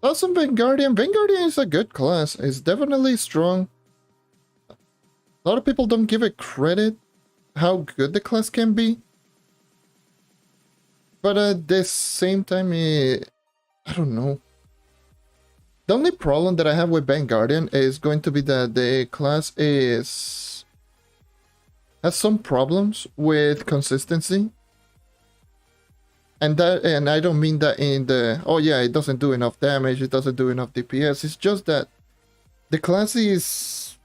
Awesome Vanguardian. Vanguardian is a good class. It's definitely strong. A lot of people don't give it credit how good the class can be. But at the same time, I don't know. The only problem that I have with Vanguardian is going to be that the class has some problems with consistency. And I don't mean that in the, oh yeah, it doesn't do enough damage, it doesn't do enough DPS. It's just that the class is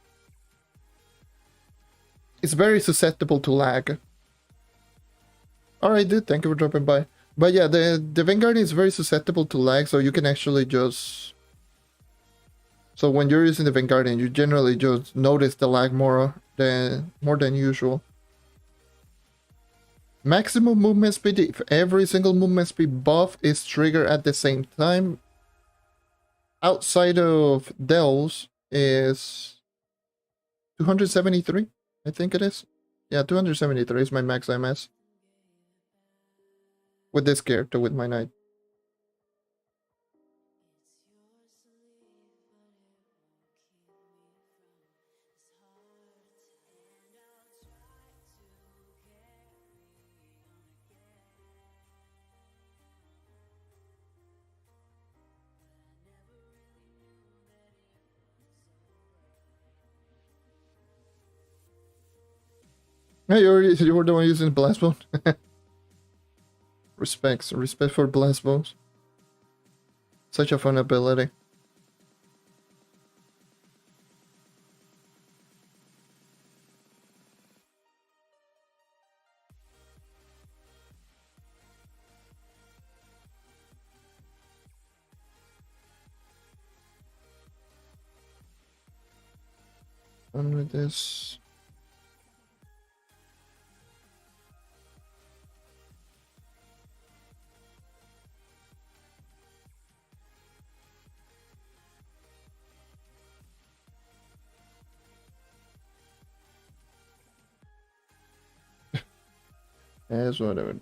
very susceptible to lag. Alright, dude, thank you for dropping by. But yeah, the Vanguard is very susceptible to lag, so you can actually just... So when you're using the Vanguardian, you generally just notice the lag more than usual. Maximum movement speed, if every single movement speed buff is triggered at the same time, outside of Dells, is 273, I think it is. Yeah, 273 is my max MS. With this character, with my knight. Hey, you were the one using blast bone. Respect for blast bones. Such a fun ability. Done with this. Yes, whatever.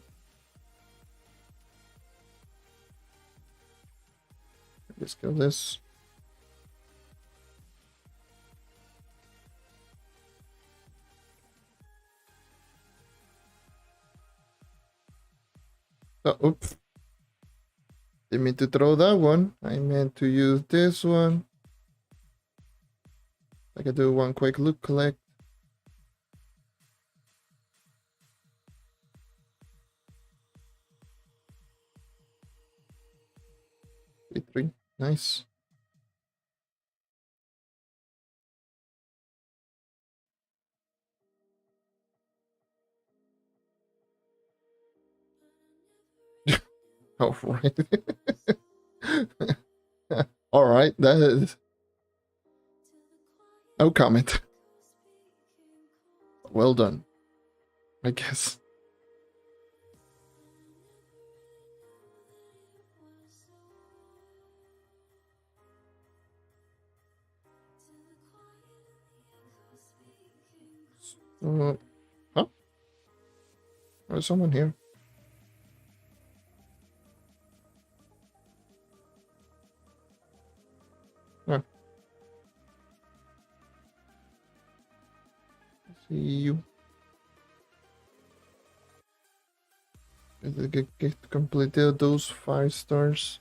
Let's kill this. Oh, oops. Didn't mean to throw that one. I meant to use this one. I can do one quick loot collect. Three. Nice. Oh, right. All right. That is. No comment. Well done, I guess. Huh? There's someone here. Huh. See you. Get completed those 5 stars.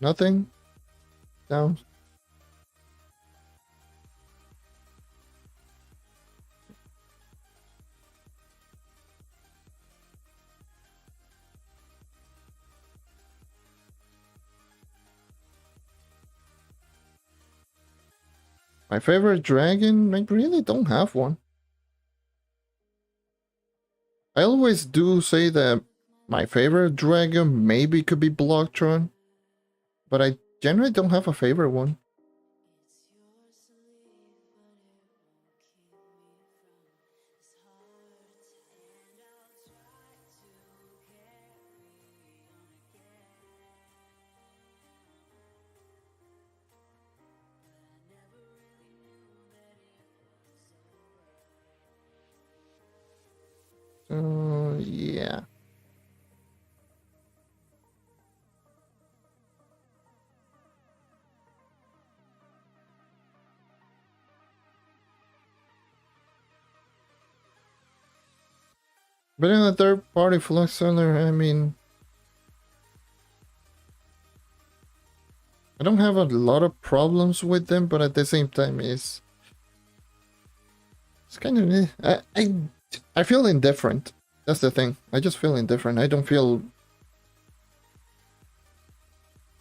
Nothing? Down. My favorite dragon? I really don't have one. I always do say that my favorite dragon maybe could be Blocktron, but I generally don't have a favorite one. Yeah. But in a third-party flux seller, I mean, I don't have a lot of problems with them, but at the same time, it's kind of I feel indifferent. That's the thing. I just feel indifferent. I don't feel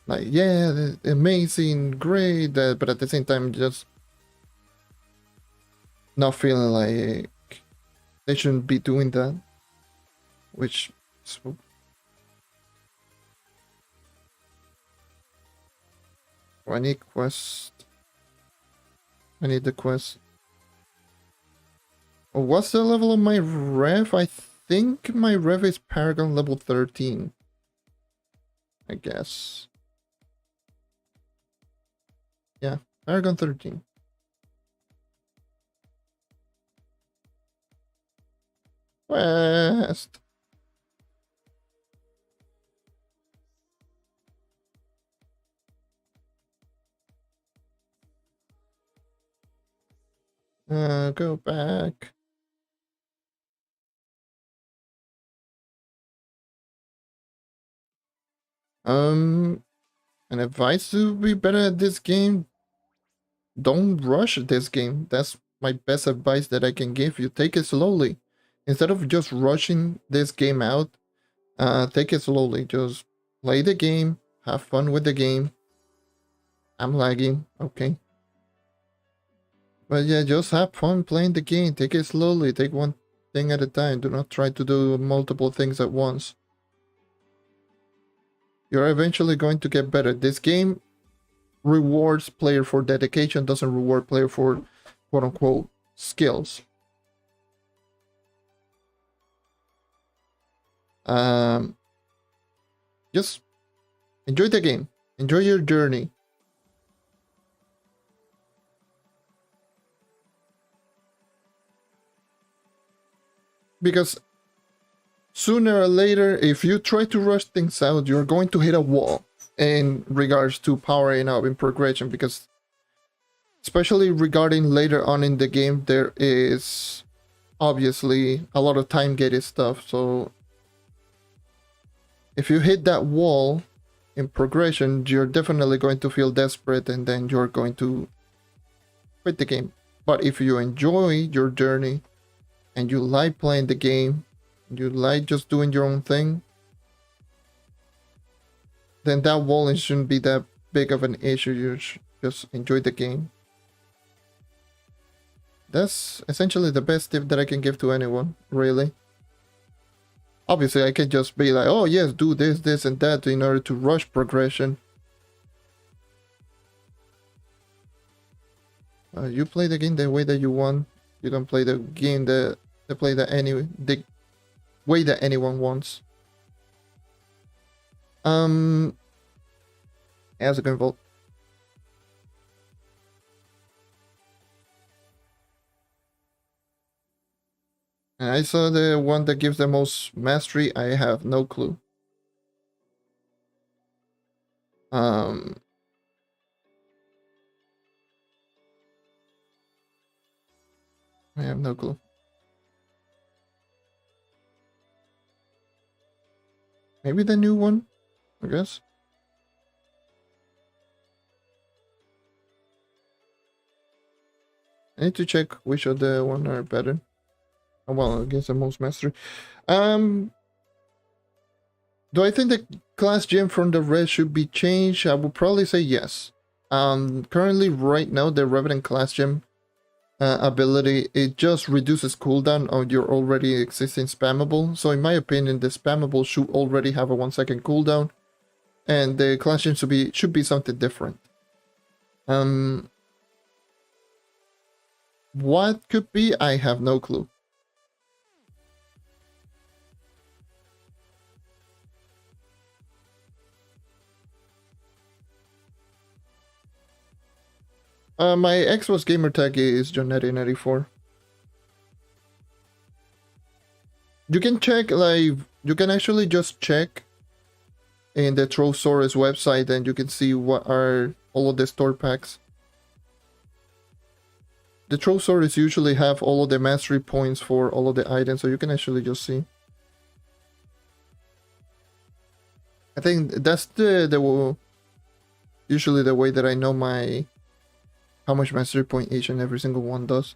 like, yeah, amazing, great, but at the same time, just not feeling like they shouldn't be doing that. Which, so, I need quest. I need the quest. Oh, what's the level of my rev? I think my rev is Paragon level 13. I guess. Yeah, Paragon 13. Quest. Go back. An advice to be better at this game. Don't rush this game. That's my best advice that I can give you. Take it slowly. Instead of just rushing this game out, take it slowly. Just play the game. Have fun with the game. I'm lagging. Okay. But yeah, just have fun playing the game. Take it slowly. Take one thing at a time. Do not try to do multiple things at once. You're eventually going to get better. This game rewards player for dedication, doesn't reward player for quote-unquote skills. Just enjoy the game. Enjoy your journey. because sooner or later, if you try to rush things out, you're going to hit a wall in regards to powering up in progression, because especially regarding later on in the game, there is obviously a lot of time gated stuff. So if you hit that wall in progression, you're definitely going to feel desperate, and then you're going to quit the game. But if you enjoy your journey and you like playing the game, you like just doing your own thing, then that wall shouldn't be that big of an issue. You just enjoy the game. That's essentially the best tip that I can give to anyone, really. Obviously, I can just be like, oh yes, do this, this, and that in order to rush progression. You play the game the way that you want. You don't play the game the way that anyone wants. How's it going, Volt? And I saw the one that gives the most mastery. I have no clue. I have no clue. Maybe the new one, I guess. I need to check which of the one are better. Oh, well, I guess the most mastery. Do I think the class gem from the red should be changed? I would probably say yes. Currently, right now, the Revenant class gem ability, it just reduces cooldown on your already existing spammable. So in my opinion, the spammable should already have a 1 second cooldown, and the class gem should be something different. What could be? I have no clue. My Xbox gamer tag is Jonetti94. You can check, like, you can actually just check in the Trove Source website, and you can see what are all of the store packs. The Trove Source usually have all of the mastery points for all of the items, so you can actually just see. I think that's usually the way that I know how much mastery point each and every single one does.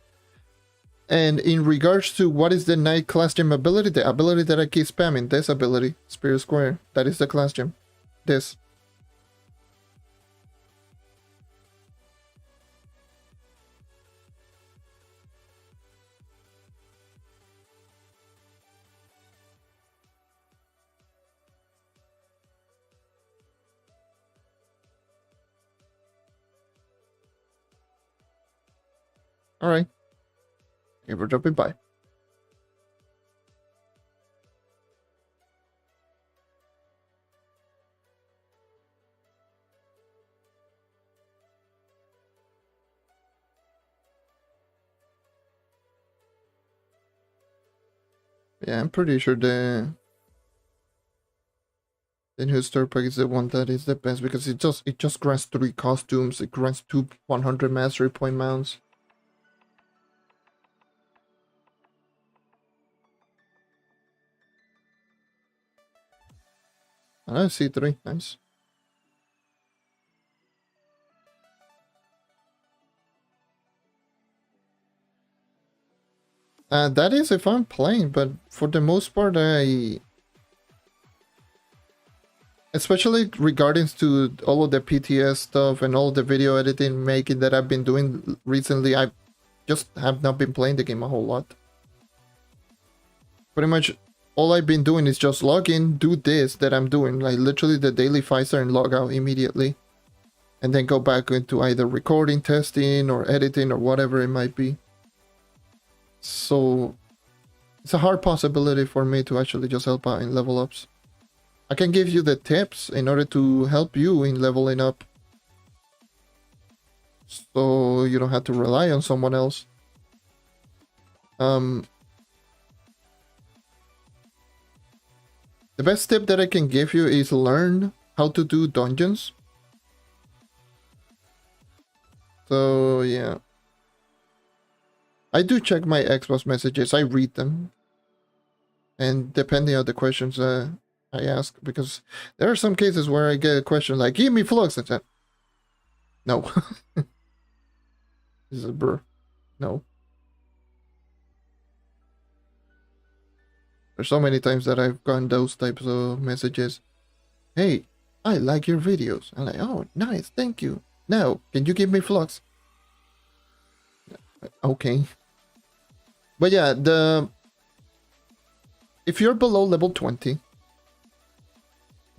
And in regards to what is the Knight class gem ability, the ability that I keep spamming, this ability, Spirit Square, that is the class gem. This. Alright. Okay, we're dropping by. Yeah, I'm pretty sure the new store pack is the one that is the best, because it just grants 3 costumes, it grants 2 100 mastery point mounts. I see 3, nice. That is if I'm playing, but for the most part, especially regarding to all of the PTS stuff and all the video editing making that I've been doing recently, I just have not been playing the game a whole lot. Pretty much all I've been doing is just log in, do this that I'm doing, like literally the daily 5-star, and log out immediately. And then go back into either recording, testing, or editing, or whatever it might be. So it's a hard possibility for me to actually just help out in level ups. I can give you the tips in order to help you in leveling up, so you don't have to rely on someone else. The best tip that I can give you is learn how to do dungeons. So yeah, I do check my Xbox messages. I read them, and depending on the questions I ask, because there are some cases where I get a question like, "Give me flux," and that. No, this is a burr. No. There's so many times that I've gotten those types of messages. Hey, I like your videos. I'm like, oh, nice, thank you. Now, can you give me flux? Okay. But yeah, if you're below level 20,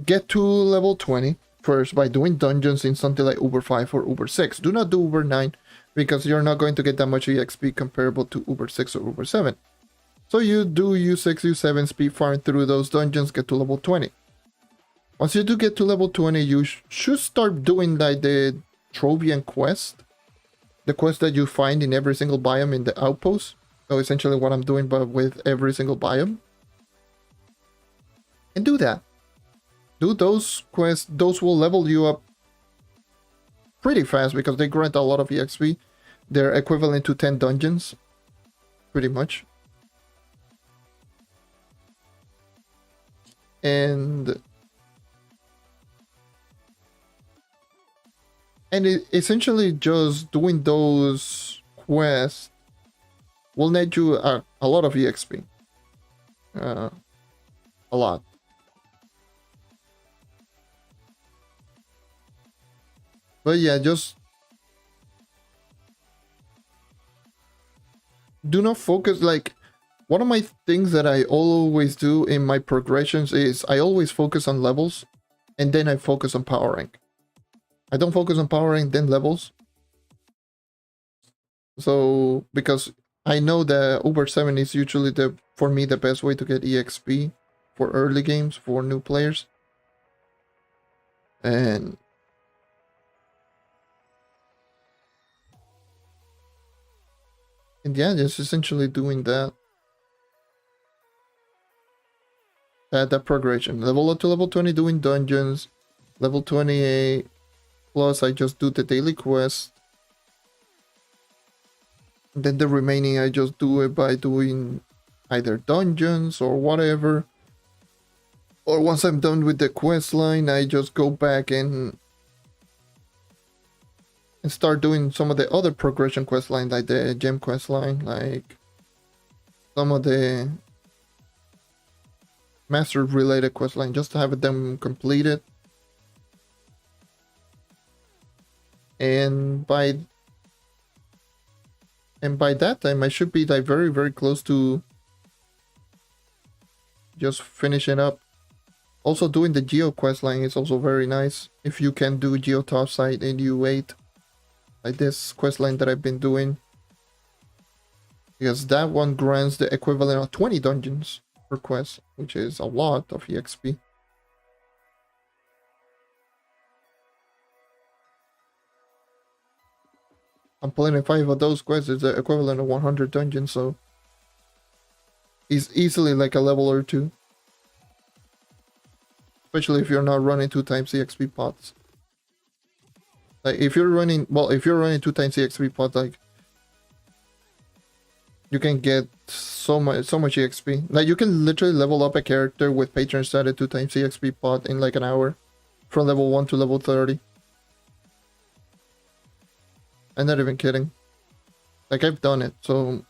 get to level 20 first by doing dungeons in something like Uber 5 or Uber 6. Do not do Uber 9 because you're not going to get that much EXP comparable to Uber 6 or Uber 7. So you do U6, U7 speed farm through those dungeons, get to level 20. Once you do get to level 20, you should start doing like the Trovian quest. The quest that you find in every single biome in the outpost. So essentially what I'm doing, but with every single biome. And do that. Do those quests. Those will level you up pretty fast because they grant a lot of EXP. They're equivalent to 10 dungeons. Pretty much. And essentially just doing those quests will net you a lot of EXP. A lot. But yeah, just do not focus. Like, one of my things that I always do in my progressions is I always focus on levels and then I focus on power rank. I don't focus on power rank, then levels. So, because I know that Uber 7 is usually for me the best way to get EXP for early games, for new players. And yeah, just essentially doing that. That progression. Level up to level 20 doing dungeons. Level 28 plus I just do the daily quest. And then the remaining I just do it by doing either dungeons or whatever. Or once I'm done with the quest line, I just go back and start doing some of the other progression quest line, like the gem quest line, like some of the master related quest line, just to have them completed. And by that time I should be like very close to just finishing up. Also doing the Geo quest line is also very nice if you can do Geo topside in U8, like this quest line that I've been doing, because that one grants the equivalent of 20 dungeons per quest, which is a lot of EXP. Completing 5 of those quests is the equivalent of 100 dungeons, so it's easily like a level or 2. Especially if you're not running 2 times EXP pots. Like if you're running 2 times EXP pots, like you can get so much EXP. Like you can literally level up a character with patron started 2 times EXP pot in like an hour, from level 1 to level 30. I'm not even kidding. Like I've done it, so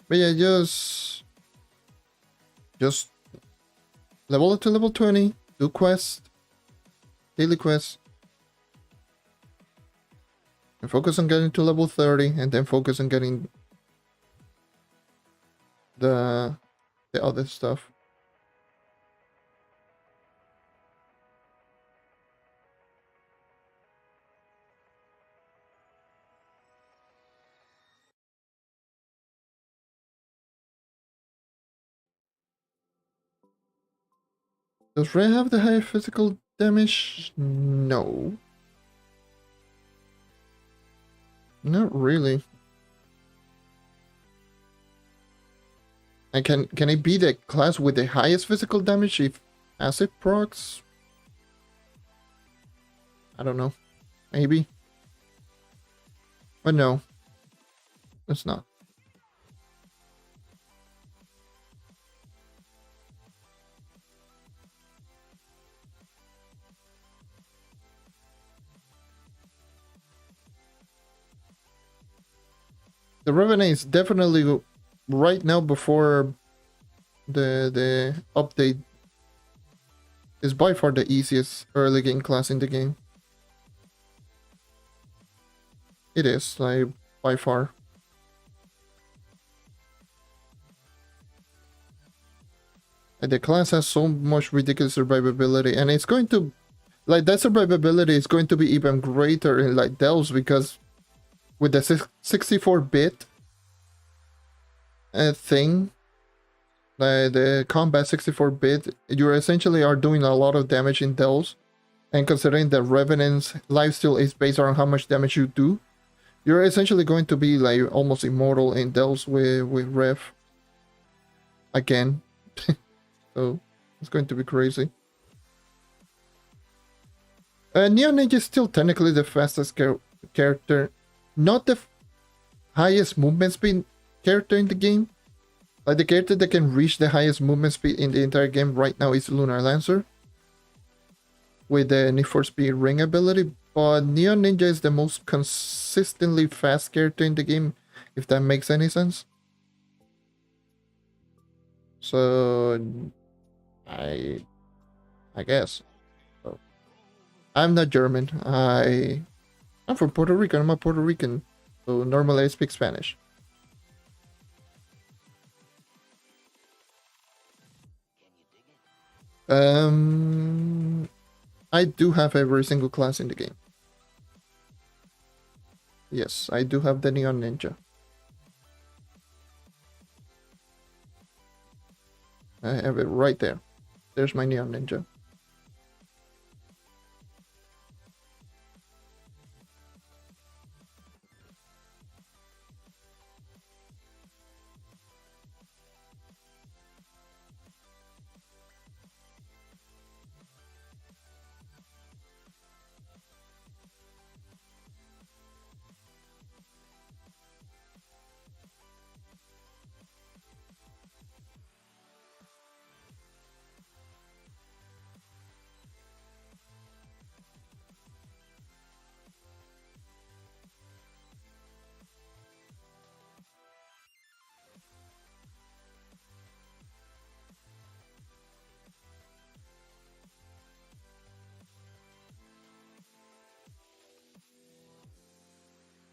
but yeah, just level up to level 20, do quests, daily quests, and focus on getting to level 30, and then focus on getting the other stuff. Does Red have the higher physical damage? No. Not really. And can it be the class with the highest physical damage if acid procs? I don't know. Maybe. But no. It's not. The Revenant is definitely right now before the update is by far the easiest early game class in the game. It is, like, by far. And the class has so much ridiculous survivability, and it's going to, like, that survivability is going to be even greater in, like, Delves, because with the 64-bit thing, the combat 64-bit, you essentially are doing a lot of damage in Delves, and considering the Revenant's lifesteal is based on how much damage you do, you're essentially going to be, like, almost immortal in Delves with Rev. Again. So, it's going to be crazy. Neon Ninja is still technically the fastest character. Not the highest movement speed character in the game. Like, the character that can reach the highest movement speed in the entire game right now is Lunar Lancer, with the Need for Speed Ring ability. But Neon Ninja is the most consistently fast character in the game, if that makes any sense. So, I guess. So, I'm not German. I'm from Puerto Rico. I'm a Puerto Rican. So normally I speak Spanish. I do have every single class in the game. Yes, I do have the Neon Ninja. I have it right there. There's my Neon Ninja.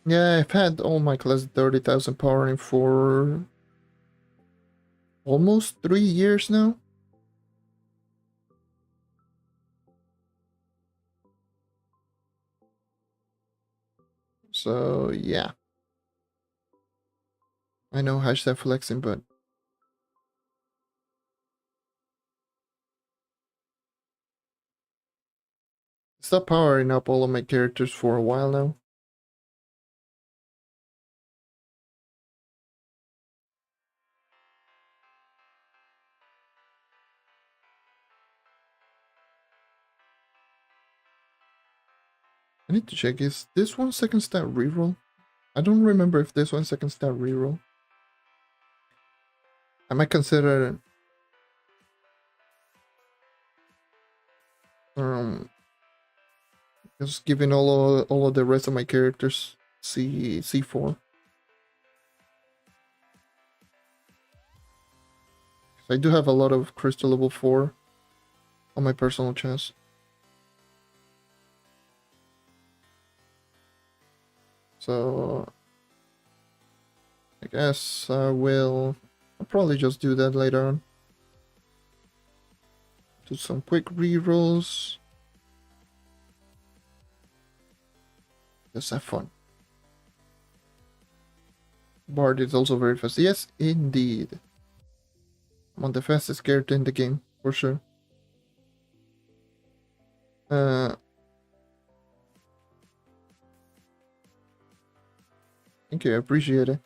Yeah, I've had all my class 30,000 powering for almost 3 years now. So, yeah. I know hashtag flexing, but stop powering up all of my characters for a while now. I need to check, is this one second stat reroll? I don't remember if this one second stat reroll. I might consider just giving all of the rest of my characters C4. I do have a lot of crystal level 4 on my personal chest. So I guess I'll probably just do that later on. Do some quick rerolls. Just have fun. Bard is also very fast. Yes, indeed. I'm on the fastest character in the game, for sure. Uh, Thank you, I appreciate it.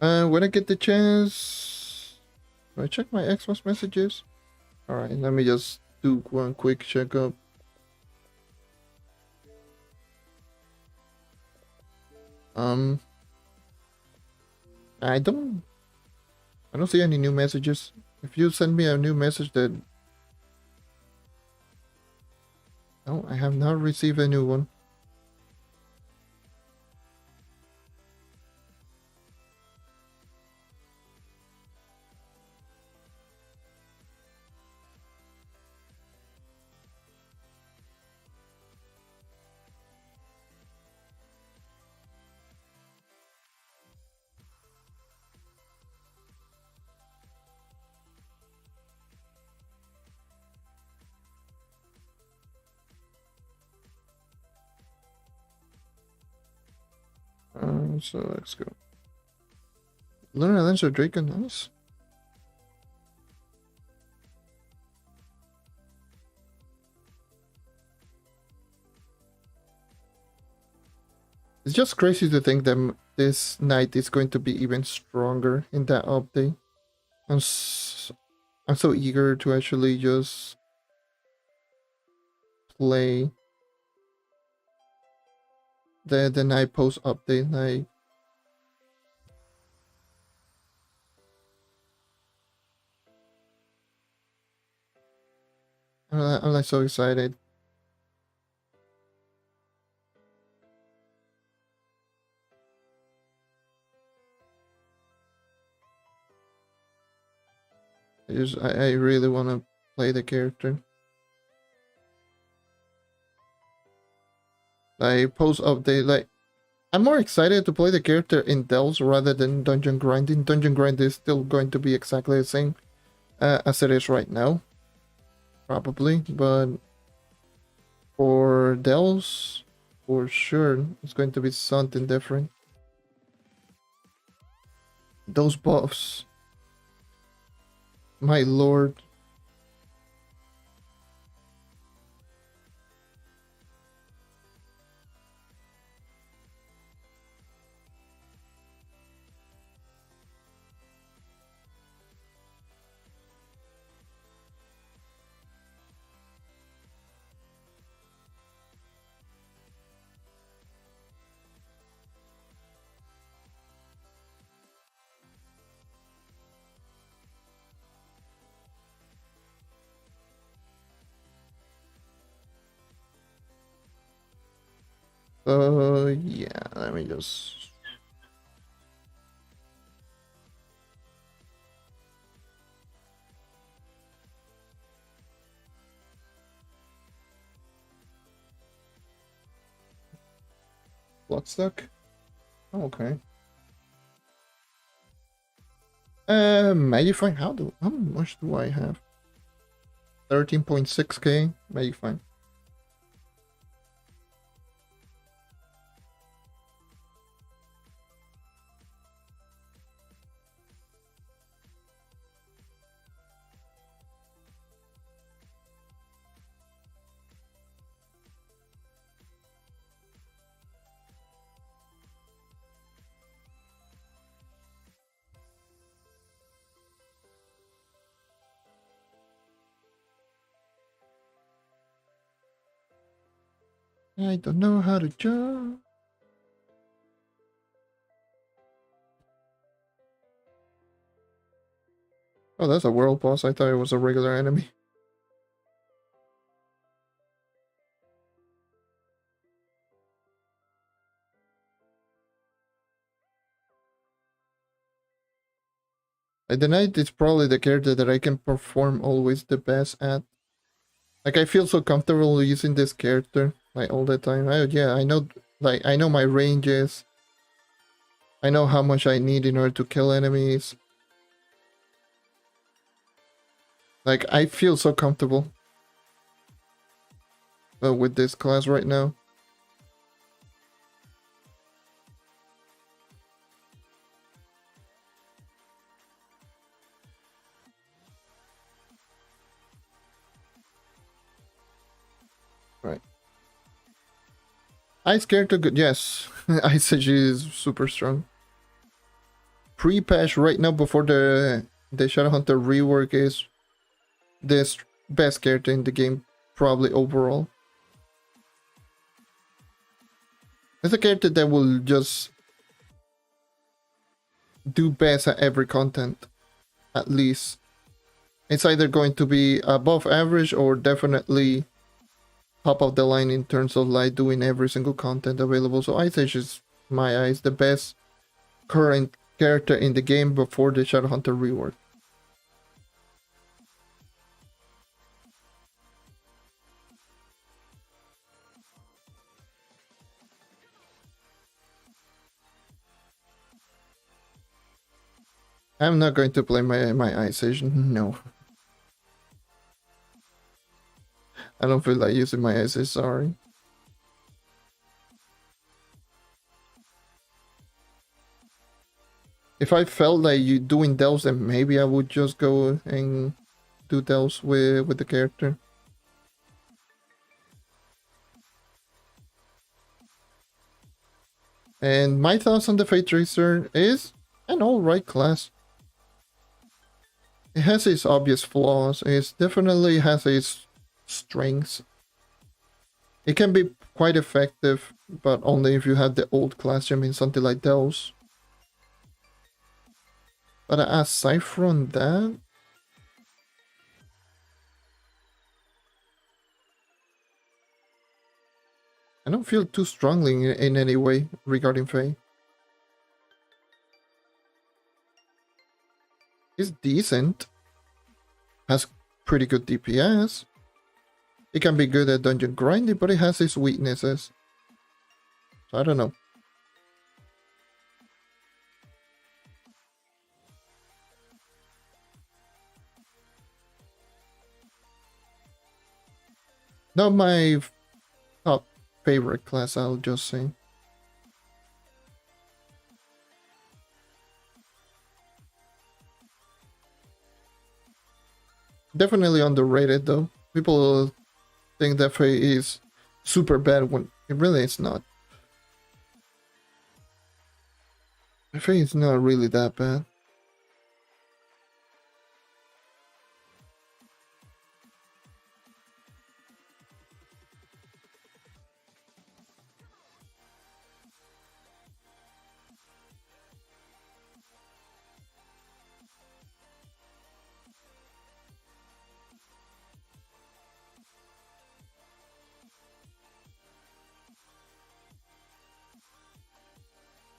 When I get the chance, do I check my Xbox messages? Alright, let me just do one quick checkup. Um, I don't see any new messages. If you send me a new message that... No, I have not received a new one. So let's go. Learn a Lancer Draco, nice. It's just crazy to think that this knight is going to be even stronger in that update. I'm so eager to actually just play the night post update. Like, I'm like so excited. I really want to play the character. Like post update, like I'm more excited to play the character in Delves rather than dungeon grinding. Dungeon grind is still going to be exactly the same as it is right now, probably. But for Delves, for sure, it's going to be something different. Those buffs, my lord. Yeah, let me just... Bloodstock? Oh, okay. Magifying, how much do I have? 13.6k Magifying. I don't know how to jump. Oh, that's a world boss. I thought it was a regular enemy. The knight is probably the character that I can perform always the best at. Like, I feel so comfortable using this character, like, all the time. Yeah, I know, like, I know my ranges. I know how much I need in order to kill enemies. Like, I feel so comfortable with this class right now. Right. Ice character good. Yes. Ice Edge is super strong. Pre-patch right now before the Shadowhunter rework is the best character in the game, probably overall. It's a character that will just do best at every content, at least. It's either going to be above average or definitely top of the line in terms of like doing every single content available. So Ice Edge is, my eyes, the best current character in the game before the Shadowhunter rework. I'm not going to play my Ice Edge, no. I don't feel like using my Ice Edge, sorry. If I felt like you doing delves, then maybe I would just go and do delves with the character. And my thoughts on the Fate Tracer is an alright class. It has its obvious flaws. It definitely has its strengths. It can be quite effective, but only if you have the old class gem in something like those. But aside from that, I don't feel too strongly in any way regarding Faye. It's decent. Has pretty good DPS. It can be good at dungeon grinding, but it has its weaknesses. So I don't know. Not my top favorite class, I'll just say. Definitely underrated though. People think that Faye is super bad when it really is not. Faye is not really that bad.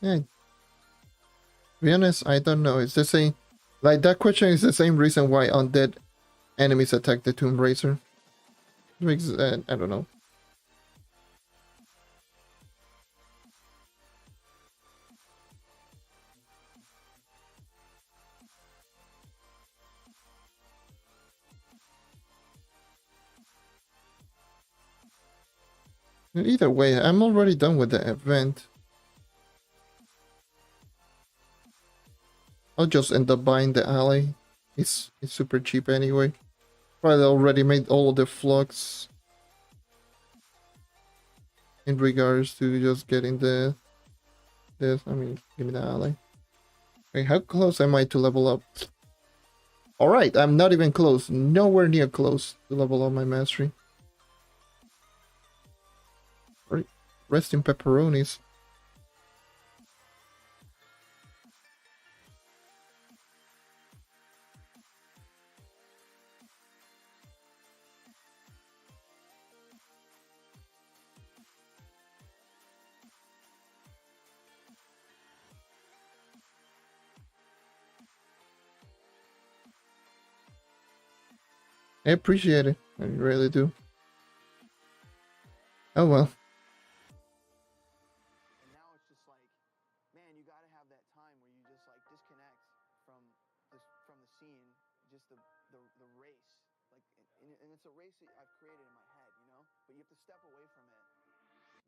Yeah. To be honest, I don't know. It's the same. Like, that question is the same reason why undead enemies attack the Tomb Raiser. It makes, I don't know. Either way, I'm already done with the event. I'll just end up buying the ally. It's super cheap anyway. Probably already made all the flux in regards to just getting the this. I mean, give me the ally. Wait, how close am I to level up? Alright, I'm not even close. Nowhere near close to level up my mastery. Right. Rest in pepperonis. I appreciate it. I really do. Oh well. And now it's just like, man, you got to have that time where you just like disconnect from the scene, just the race. it's a race that I've created in my head, you know? But you have to step away from it.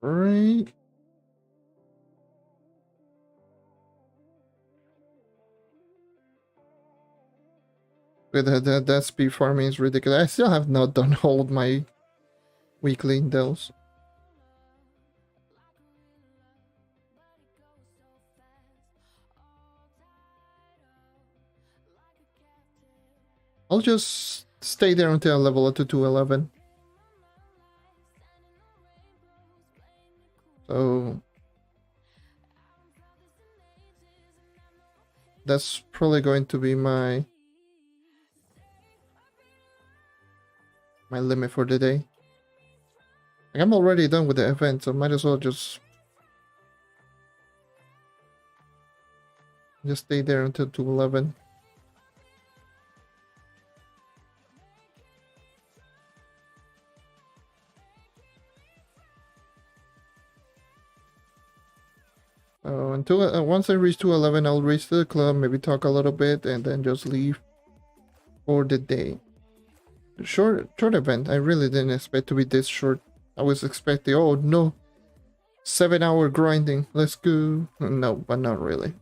Right. With that speed farming is ridiculous. I still have not done all of my weekly deals. I'll just stay there until I level up to 211. So that's probably going to be my limit for the day. Like, I'm already done with the event, so might as well just stay there until 211. Until once I reach 211, I'll reach the club, maybe talk a little bit, and then just leave for the day. Short event. I really didn't expect to be this short. I was expecting, oh no, 7-hour grinding. Let's go. No, but not really.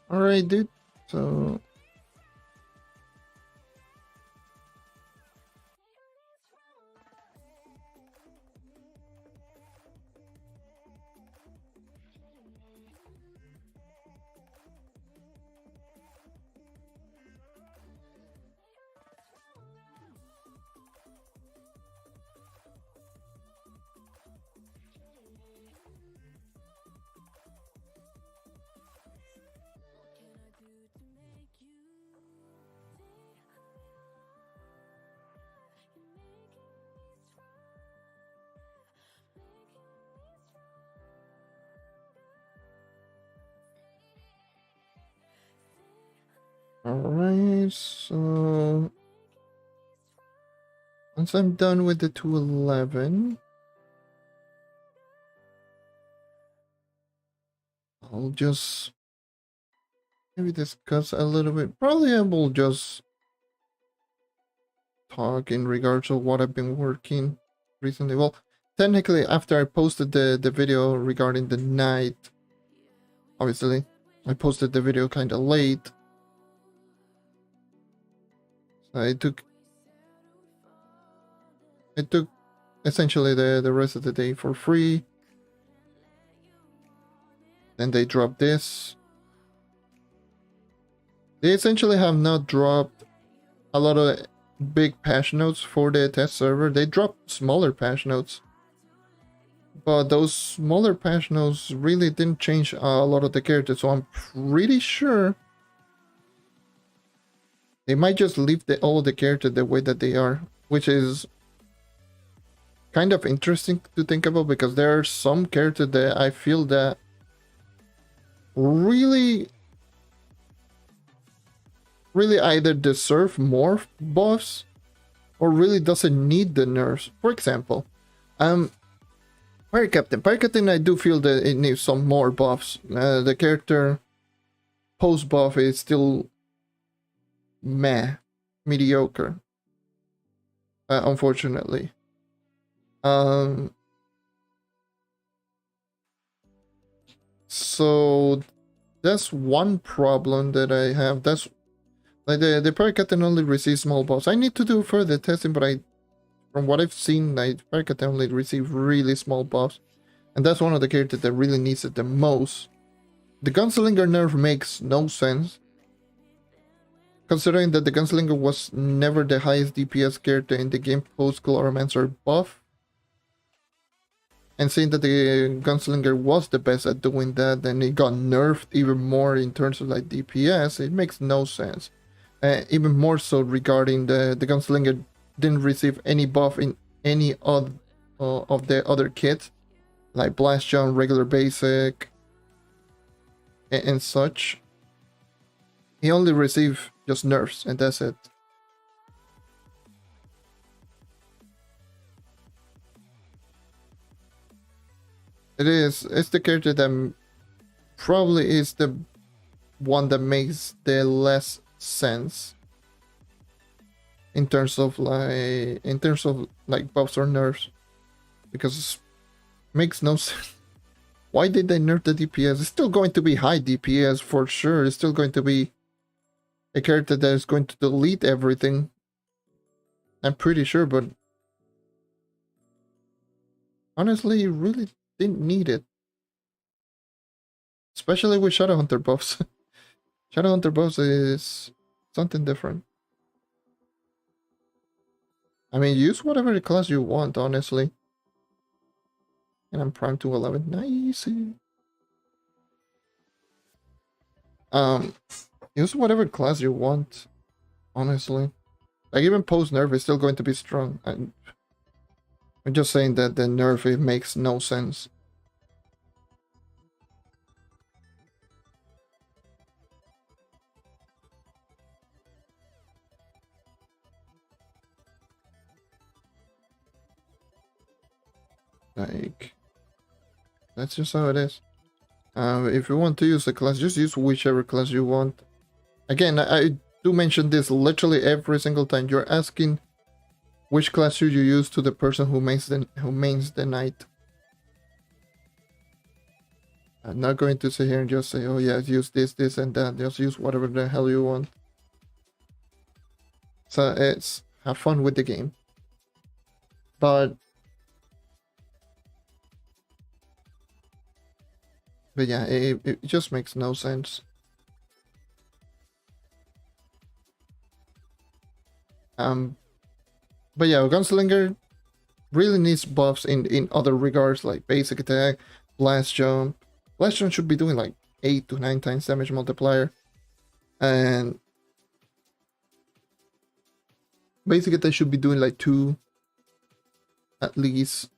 Alright, dude. So alright, so once I'm done with the 211, I'll just maybe discuss a little bit. Probably I will just talk in regards to what I've been working recently. Well, technically, after I posted the video regarding the night, obviously, I posted the video kind of late. So I took essentially the rest of the day for free. Then they dropped this. They essentially have not dropped a lot of big patch notes for the test server. They dropped smaller patch notes, but those smaller patch notes really didn't change a lot of the characters, so I'm pretty sure they might just leave all of the characters the way that they are, which is kind of interesting to think about, because there are some characters that I feel that really either deserve more buffs or really doesn't need the nerfs. For example, Fire Captain, I do feel that it needs some more buffs. The character post buff is still mediocre, unfortunately. So that's one problem that I have. That's like the Fire Captain only receives small buffs. I need to do further testing, but from what I've seen, Fire Captain only receives really small buffs. And that's one of the characters that really needs it the most. The Gunslinger nerf makes no sense, considering that the Gunslinger was never the highest DPS character in the game post Chloromancer buff. And seeing that the Gunslinger was the best at doing that, and it got nerfed even more in terms of like DPS, it makes no sense. Even more so regarding the Gunslinger didn't receive any buff in any of the other kits, like Blast Jump, regular basic, and such. He only received just nerfs, and that's it. It's the character that probably is the one that makes the less sense in terms of like buffs or nerfs, because it makes no sense. Why did they nerf the DPS? It's still going to be high DPS for sure. It's still going to be a character that is going to delete everything, I'm pretty sure, but honestly, you really didn't need it. Especially with Shadowhunter buffs. Shadowhunter buffs is something different. I mean, use whatever class you want, honestly. And I'm primed to 11. Nice. Use whatever class you want, honestly. Like, even post nerf is still going to be strong. I'm just saying that the nerf, it makes no sense. Like, that's just how it is. If you want to use a class, just use whichever class you want. Again, I do mention this literally every single time. You're asking which class should you use to the person who mains the knight. I'm not going to sit here and just say, oh yeah, use this, and that. Just use whatever the hell you want. So it's have fun with the game. But yeah, it just makes no sense. But yeah, Gunslinger really needs buffs in other regards, like basic attack, blast jump. Blast jump should be doing like 8 to 9 times damage multiplier, and basic attack should be doing like 2 at least.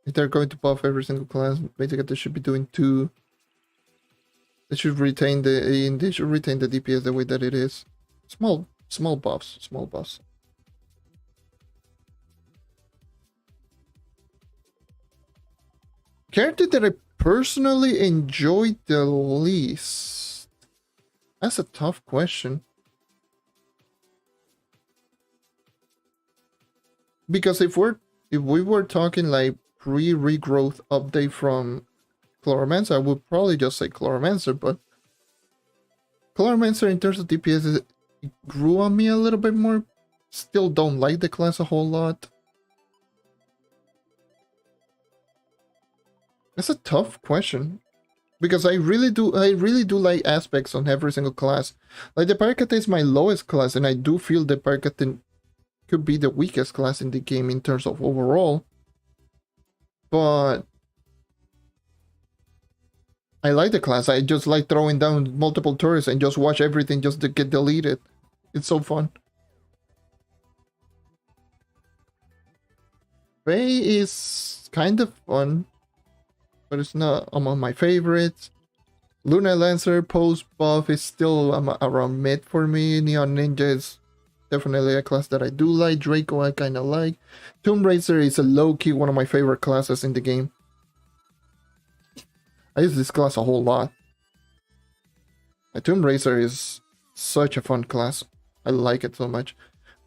If they're going to buff every single class, basic attack should be doing 2. They should retain the DPS the way that it is. Small buffs. Character that I personally enjoyed the least. That's a tough question. Because if we were talking like pre-regrowth update from Chloromancer, I would probably just say Chloromancer, but Chloromancer in terms of DPS it grew on me a little bit more. Still don't like the class a whole lot. That's a tough question, because I really do like aspects on every single class. Like the Paracate is my lowest class, and I do feel the Paracate could be the weakest class in the game in terms of overall. But I like the class. I just like throwing down multiple turrets and just watch everything just to get deleted. It's so fun. Faye is kind of fun, but it's not among my favorites. Luna Lancer post buff is still around mid for me. Neon Ninja is definitely a class that I do like. Draco I kind of like. Tomb Racer is a low-key one of my favorite classes in the game. I use this class a whole lot. Tomb Racer is such a fun class. I like it so much.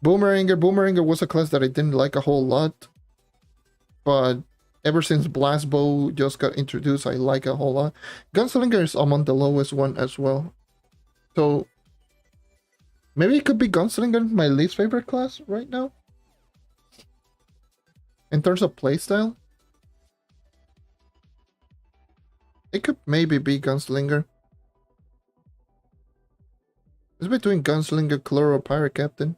Boomeranger was a class that I didn't like a whole lot, but ever since Blast Bow just got introduced, I like a whole lot. Gunslinger is among the lowest one as well. So maybe it could be Gunslinger, my least favorite class right now. In terms of playstyle. It could maybe be Gunslinger. It's between Gunslinger, Chloro, Pirate Captain.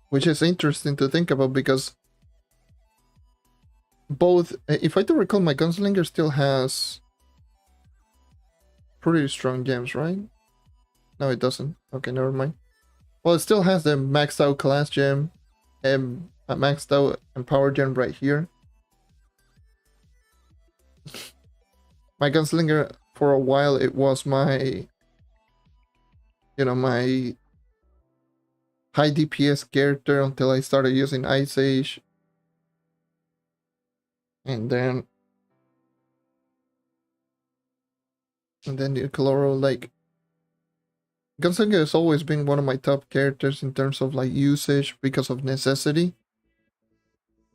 Which is interesting to think about because both, if I do recall, my Gunslinger still has pretty strong gems, right? No, it doesn't. Okay, never mind. Well, it still has the maxed out class gem and a maxed out empower gem right here. My Gunslinger, for a while, it was my, my high DPS character until I started using Ice Age. And then the Chloro, like, Gunslinger has always been one of my top characters in terms of like usage because of necessity.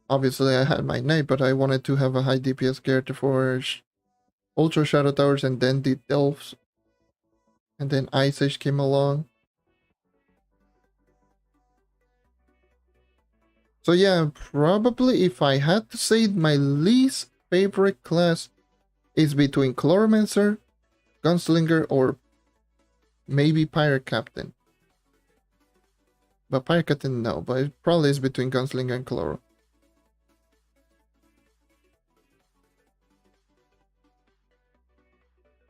Obviously, I had my knight, but I wanted to have a high DPS character for Ultra Shadow Towers, and then the Delves, and then Ice Age came along. So yeah, probably if I had to say my least favorite class is between Chloromancer, Gunslinger, or maybe Pirate Captain. But Pirate Captain, no, but it probably is between Gunslinger and Chloro.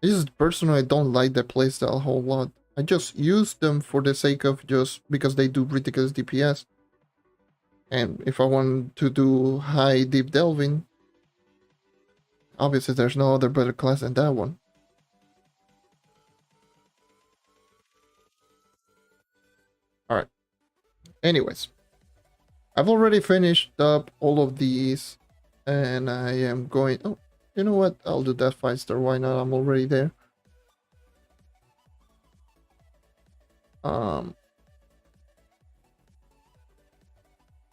It's just personally, I don't like the playstyle a whole lot. I just use them for the sake of just because they do ridiculous DPS. And if I want to do high deep delving, obviously there's no other better class than that one. Alright. Anyways. I've already finished up all of these. And I am going... Oh, you know what? I'll do that 5-star. Why not? I'm already there.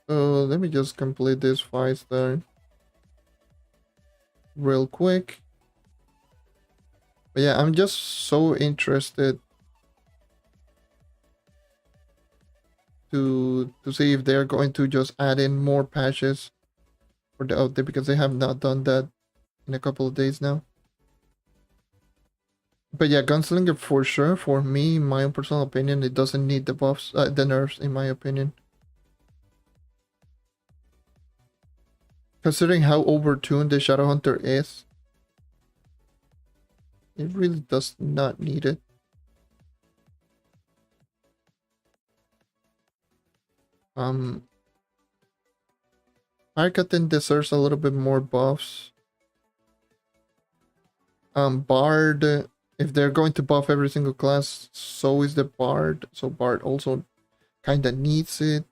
So let me just complete this 5-star real quick. But yeah, I'm just so interested to see if they're going to just add in more patches for the update, because they have not done that in a couple of days now. But yeah, Gunslinger for sure. For me, my own personal opinion, it doesn't need the buffs, the nerfs, in my opinion. Considering how overtuned the Shadow Hunter is, it really does not need it. Arcatin deserves a little bit more buffs. Bard, if they're going to buff every single class, so is the Bard. So Bard also kinda needs it.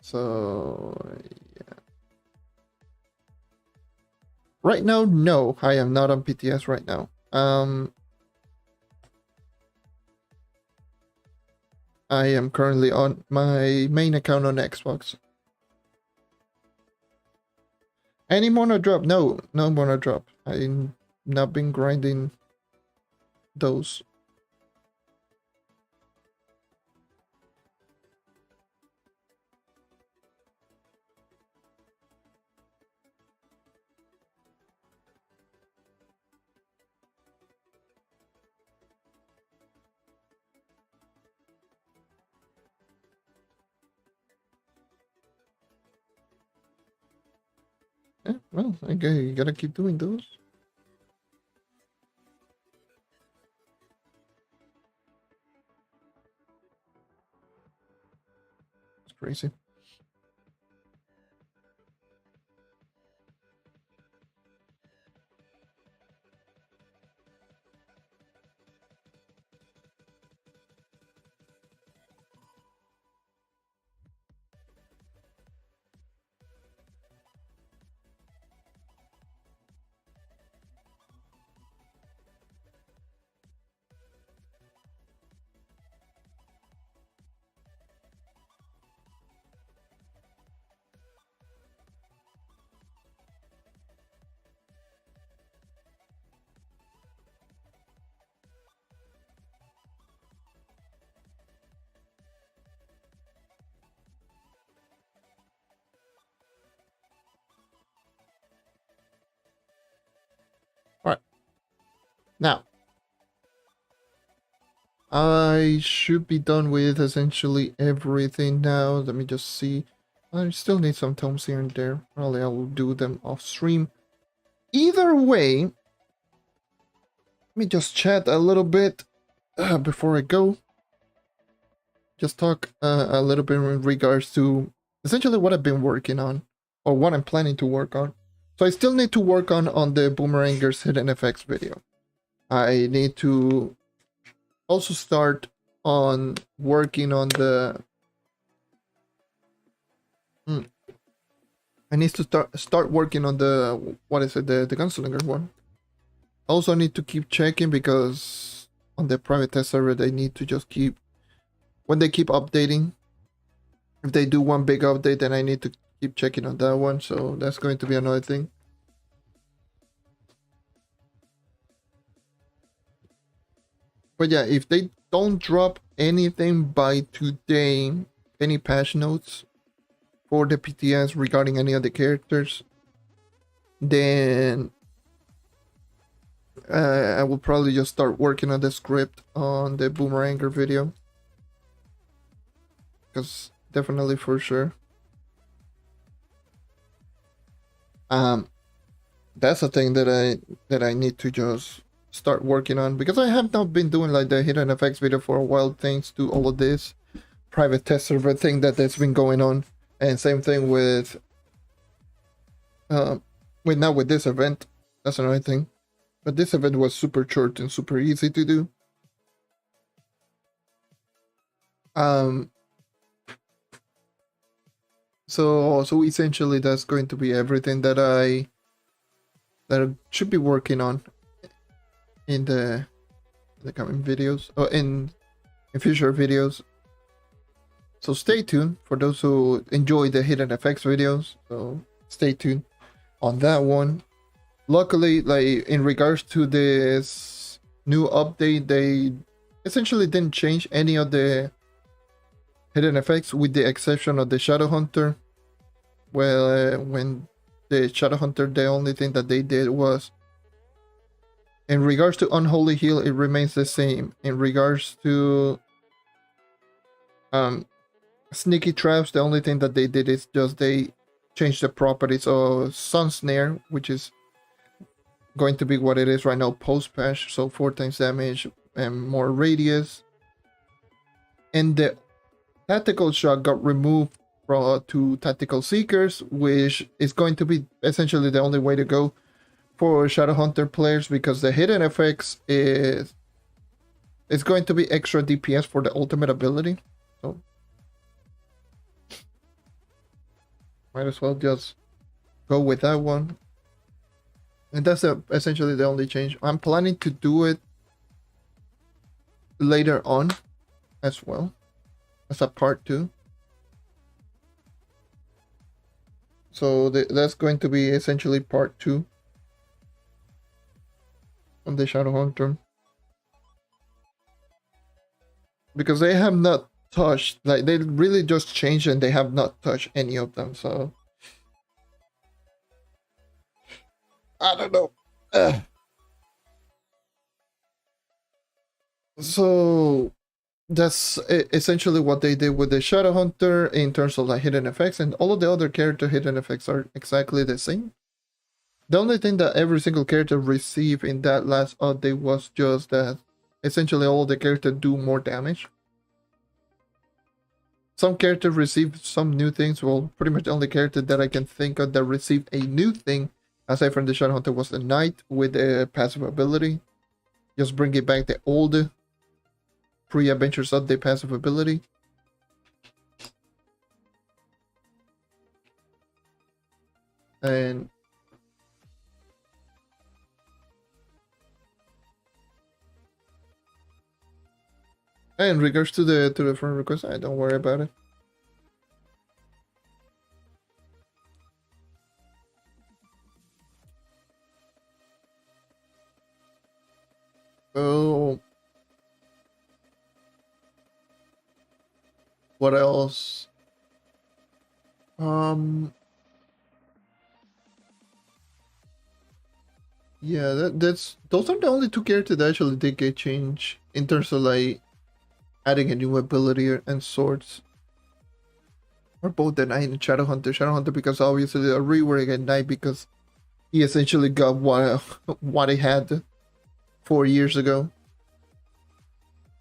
So yeah. Right now, no, I am not on PTS right now. I am currently on my main account on Xbox. Any mono drop? No, no mono drop. I've not been grinding those. Yeah, well, okay, you gotta keep doing those. It's crazy. Now, I should be done with essentially everything now. Let me just see. I still need some tomes here and there. Probably I will do them off stream. Either way, let me just chat a little bit before I go. Just talk a little bit in regards to essentially what I've been working on, or what I'm planning to work on. So I still need to work on the Boomerangers Hidden Effects video. I need to also start on working on the I need to start working on the the gunslinger one. Also need to keep checking because on the private test server they need to just keep when they keep updating. If they do one big update, then I need to keep checking on that one, so that's going to be another thing. But yeah, if they don't drop anything by today, any patch notes for the PTS regarding any of the characters, then I will probably just start working on the script on the Boomeranger video. Because definitely for sure. That's a thing that I need to just start working on, because I have not been doing like the hidden effects video for a while thanks to all of this private test server thing that's been going on. And same thing with now with this event. That's another thing. But this event was super short and super easy to do. So essentially that's going to be everything that I should be working on in the coming videos, or in future videos. So stay tuned for those who enjoy the hidden effects videos. So stay tuned on that one. Luckily, like in regards to this new update, they essentially didn't change any of the hidden effects with the exception of the Shadow Hunter. Well, when the Shadow Hunter, the only thing that they did was, in regards to Unholy Heal, it remains the same. In regards to Sneaky Traps, the only thing that they did is just they changed the properties of Sun Snare, which is going to be what it is right now post patch, so 4 times damage and more radius. And the Tactical Shot got removed to Tactical Seekers, which is going to be essentially the only way to go for Shadowhunter players, because the hidden effects is going to be extra DPS for the ultimate ability. So might as well just go with that one. And that's essentially the only change. I'm planning to do it later on as well, as a part 2. So that's going to be essentially part 2 on the Shadowhunter. Because they have not touched, like they really just changed and they have not touched any of them, so I don't know. So that's essentially what they did with the Shadowhunter in terms of like hidden effects, and all of the other character hidden effects are exactly the same. The only thing that every single character received in that last update was just that essentially all the characters do more damage. Some characters received some new things. Well, pretty much the only character that I can think of that received a new thing aside from the Shadowhunter was the Knight with a passive ability. Just bringing back the old pre-Adventures Update passive ability. And in regards to the friend request, I don't worry about it. So what else? Yeah, those are the only two characters that actually did get changed in terms of like adding a new ability and swords. Or both the Knight and Shadow Hunter. Shadow Hunter because obviously they're reworking at Knight because he essentially got what he had 4 years ago.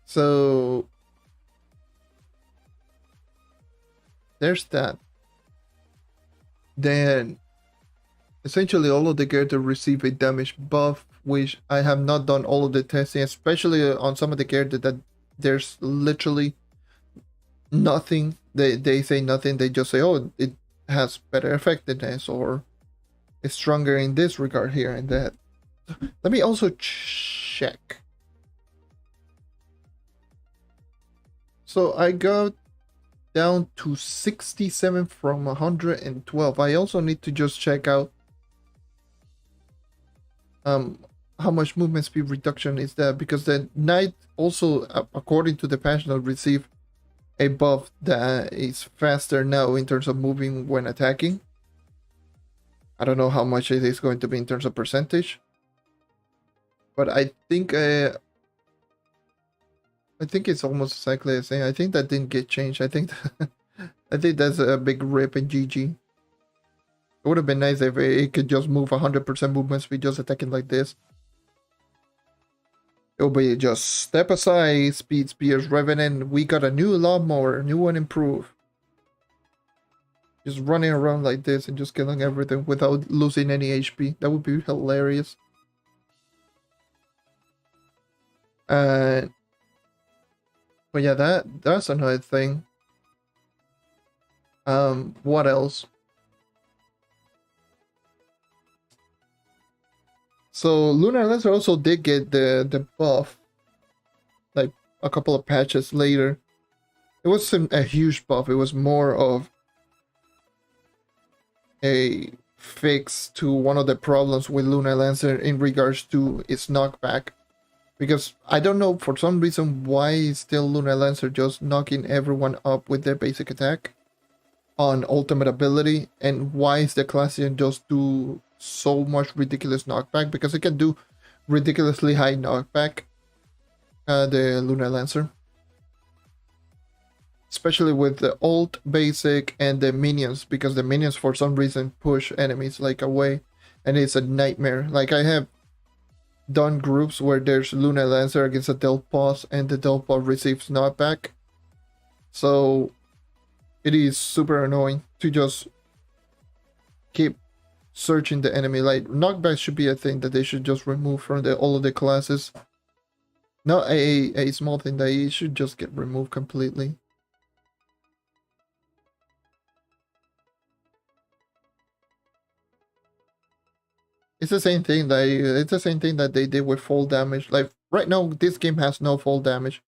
So there's that. Then essentially all of the characters receive a damage buff, which I have not done all of the testing, especially on some of the characters that there's literally nothing. They say nothing, they just say, oh, it has better effectiveness or is stronger in this regard here and that. Let me also check. So I got down to 67 from 112. I also need to just check out how much movement speed reduction is that, because the Knight also, according to the patch note, receive a buff that is faster now in terms of moving when attacking. I don't know how much it is going to be in terms of percentage, but I think it's almost exactly the same. I think that didn't get changed. I think I think that's a big rip in GG. It would have been nice if it could just move 100% movement speed just attacking like this. It'll be just step aside, speed spears, Revenant. We got a new lawnmower, new and improved. Just running around like this and just killing everything without losing any HP. That would be hilarious. But yeah, that's another thing. What else? So Lunar Lancer also did get the buff, like a couple of patches later. It wasn't a huge buff. It was more of a fix to one of the problems with Lunar Lancer in regards to its knockback. Because I don't know for some reason why is still Lunar Lancer just knocking everyone up with their basic attack on ultimate ability, and why is the Classian just do so much ridiculous knockback, because it can do ridiculously high knockback, the Lunar Lancer, especially with the ult, basic, and the minions, because the minions for some reason push enemies like away, and it's a nightmare. Like I have done groups where there's Lunar Lancer against a Delpos and the Delpos receives knockback, so it is super annoying to just keep searching the enemy. Like knockback should be a thing that they should just remove from all of the classes. Not a small thing that it should just get removed completely. It's the same thing that they did with fall damage. Like right now, this game has no fall damage.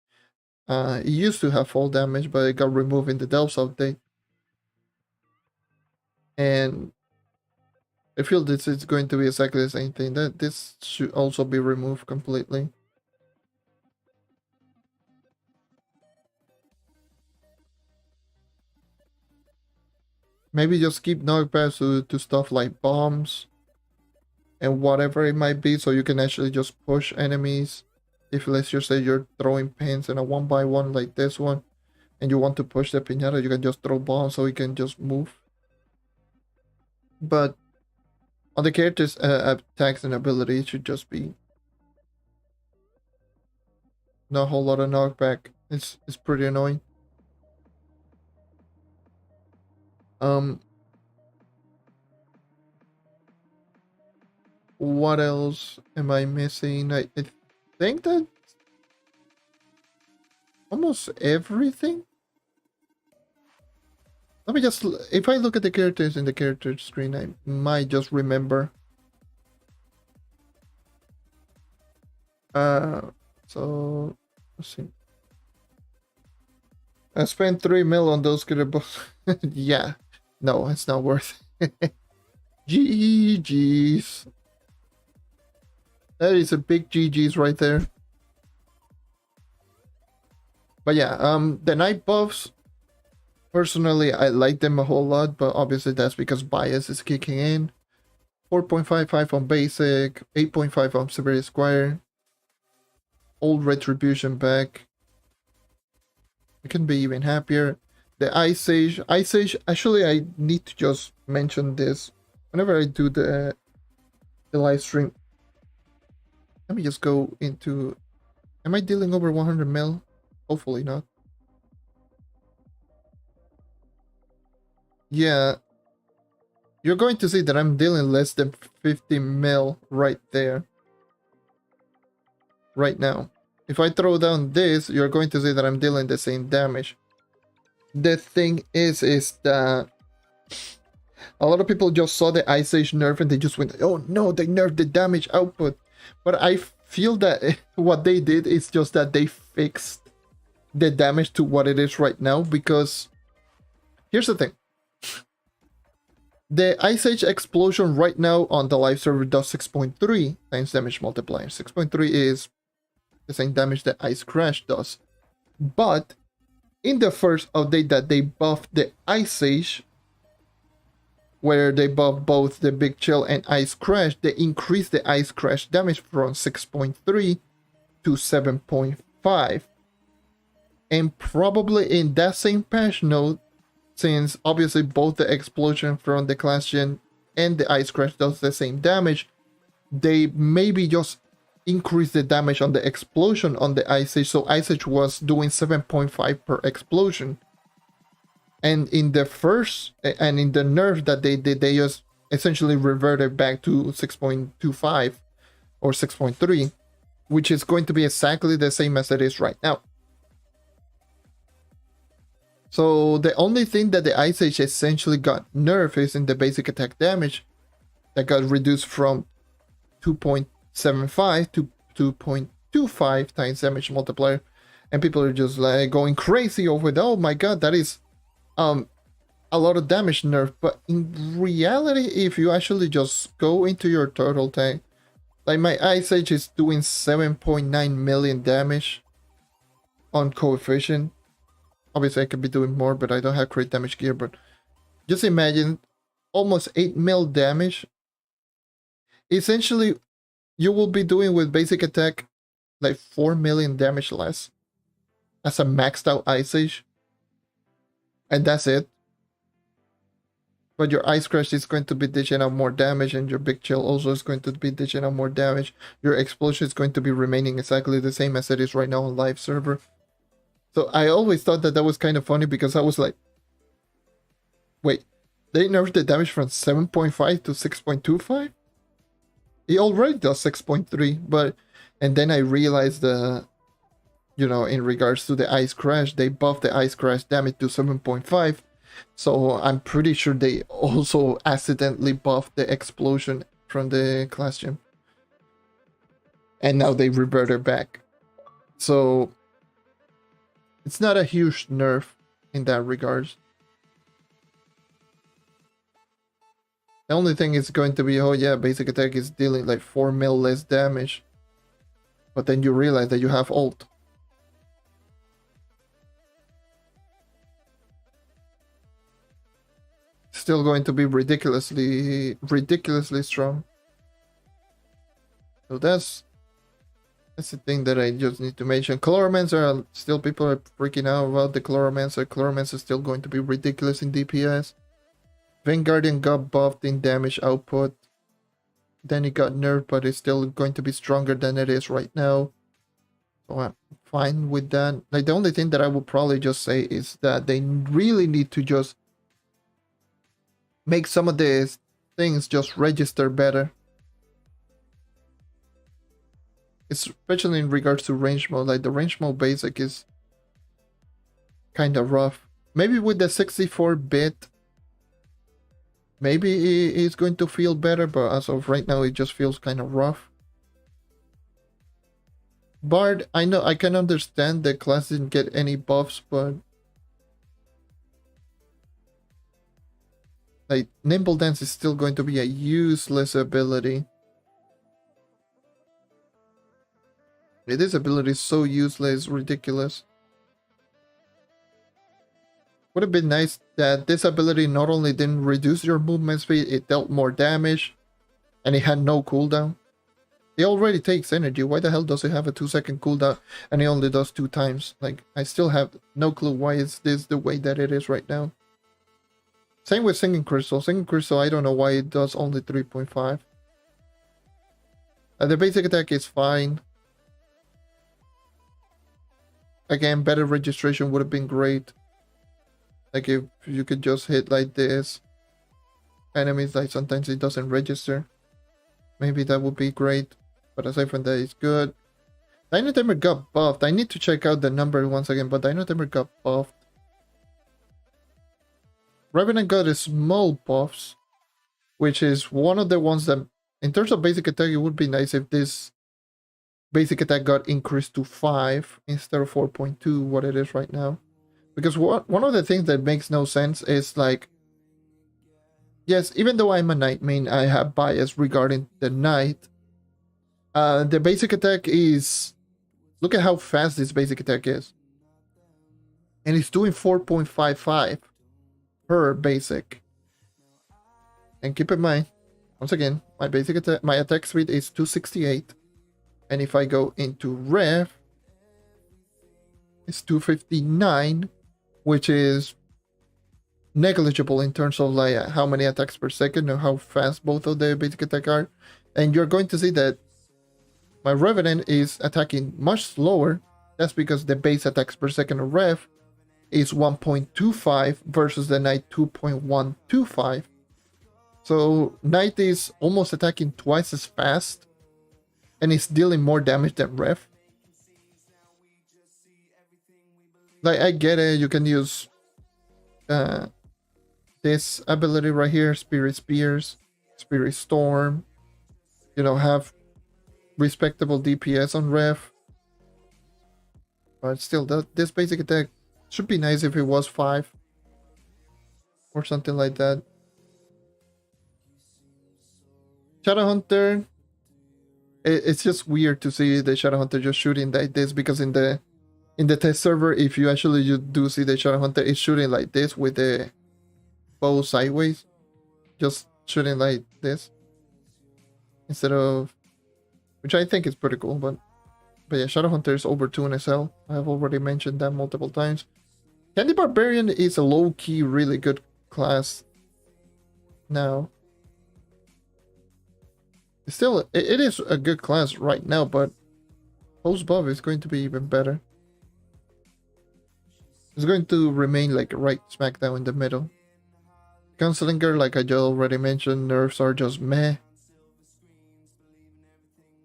It used to have fall damage, but it got removed in the Delves update. And I feel this is going to be exactly the same thing. That this should also be removed completely. Maybe just keep knockbacks to stuff like bombs and whatever it might be, so you can actually just push enemies. If let's just say you're throwing pins in a 1x1 like this one, and you want to push the piñata, you can just throw bombs so it can just move. But on the character's attacks and ability, it should just be not a whole lot of knockback. It's pretty annoying. What else am I missing? I think that almost everything. Let me just, if I look at the characters in the character screen, I might just remember. So let's see. I spent 3 mil on those books. Yeah, no, it's not worth it. GG's. That is a big GG's right there. But yeah, the night buffs, personally, I like them a whole lot, but obviously that's because bias is kicking in. 4.55 on basic, 8.5 on severity square, old retribution back. I can be even happier. The Ice Age, actually I need to just mention this whenever I do the live stream. Let me just go into, am I dealing over 100 mil? Hopefully not. Yeah, you're going to see that I'm dealing less than 50 mil right there. Right now. If I throw down this, you're going to see that I'm dealing the same damage. The thing is that a lot of people just saw the Ice Age nerf and they just went, oh no, they nerfed the damage output. But I feel that what they did is just that they fixed the damage to what it is right now, because here's the thing. The Ice Age explosion right now on the live server does 6.3 times damage multiplier. 6.3 is the same damage that Ice Crash does. But in the first update that they buffed the Ice Age, where they buffed both the Big Chill and Ice Crash, they increased the Ice Crash damage from 6.3 to 7.5. And probably in that same patch note, since obviously both the explosion from the Class Gen and the Ice Crash does the same damage, they maybe just increase the damage on the explosion on the Ice Age, so Ice Age was doing 7.5 per explosion. And in the first, and in the nerf that they did, they just essentially reverted back to 6.25 or 6.3, which is going to be exactly the same as it is right now. So the only thing that the Ice Age essentially got nerfed is in the basic attack damage, that got reduced from 2.75 to 2.25 times damage multiplier, and people are just like going crazy over it. Oh my god, that is a lot of damage nerf. But in reality, if you actually just go into your turtle tank, like my Ice Age is doing 7.9 million damage on coefficient. Obviously I could be doing more, but I don't have crit damage gear. But just imagine almost 8 mil damage. Essentially you will be doing with basic attack like 4 million damage less as a maxed out Ice Age, and that's it. But your Ice Crash is going to be dishing out more damage, and your Big Chill also is going to be dishing out more damage. Your explosion is going to be remaining exactly the same as it is right now on live server. So I always thought that was kind of funny, because I was like, wait, they nerfed the damage from 7.5 to 6.25? It already does 6.3, but, and then I realized you know, in regards to the Ice Crash, they buffed the Ice Crash damage to 7.5. So I'm pretty sure they also accidentally buffed the explosion from the Class Gym. And now they reverted back. So it's not a huge nerf in that regards. The only thing is going to be, oh yeah, basic attack is dealing like 4 mil less damage. But then you realize that you have ult. Still going to be ridiculously strong. So that's the thing that I just need to mention. Chloromancer, still people are freaking out about the Chloromancer. Chloromancer is still going to be ridiculous in DPS. Vanguardian got buffed in damage output. Then it got nerfed, but it's still going to be stronger than it is right now. So I'm fine with that. Like, the only thing that I will probably just say is that they really need to just make some of these things just register better. Especially in regards to range mode. Like, the range mode basic is kind of rough. Maybe with the 64-bit, maybe it's going to feel better, but as of right now, it just feels kind of rough. Bard, I know, I can understand the class didn't get any buffs, but like, Nimble Dance is still going to be a useless ability. This ability is so useless, ridiculous. Would have been nice that this ability not only didn't reduce your movement speed, it dealt more damage. and it had no cooldown. It already takes energy. Why the hell does it have a 2-second cooldown and it only does 2 times? Like, I still have no clue why is this the way that it is right now. Same with Singing Crystal. Singing Crystal, I don't know why it does only 3.5. The basic attack is fine. Again, better registration would have been great. Like if you could just hit like this. Enemies, like sometimes it doesn't register. Maybe that would be great. But aside from that, it's good. Dino Tamer got buffed. I need to check out the number once again, but Dino Tamer got buffed. Revenant got a small buffs, which is one of the ones that, in terms of basic attack, it would be nice if this basic attack got increased to 5 instead of 4.2, what it is right now. Because one of the things that makes no sense is like, yes, even though I'm a knight main, I have bias regarding the knight. The basic attack is, look at how fast this basic attack is. And it's doing 4.55 per basic. And keep in mind, once again, my basic attack, my attack speed is 268. And if I go into ref, it's 259, which is negligible in terms of like how many attacks per second or how fast both of the basic attack are. And you're going to see that my Revenant is attacking much slower. That's because the base attacks per second of ref is 1.25 versus the Knight 2.125. So Knight is almost attacking twice as fast and is dealing more damage than ref. Like, I get it, you can use this ability right here, Spirit Spears, Spirit Storm, you know, have respectable DPS on ref. But still, this basic attack should be nice if it was 5 or something like that. Shadowhunter, it's just weird to see the Shadowhunter just shooting like this, because in the test server, if you do see the Shadowhunter, it's shooting like this with the bow sideways, just shooting like this instead of, which I think is pretty cool. But yeah, Shadowhunter is over 2 in SL. I have already mentioned that multiple times. Candy Barbarian is a low-key really good class now. Still, it is a good class right now, but post buff is going to be even better. It's going to remain like right smack down in the middle. Gunslinger, like I just already mentioned, nerfs are just meh.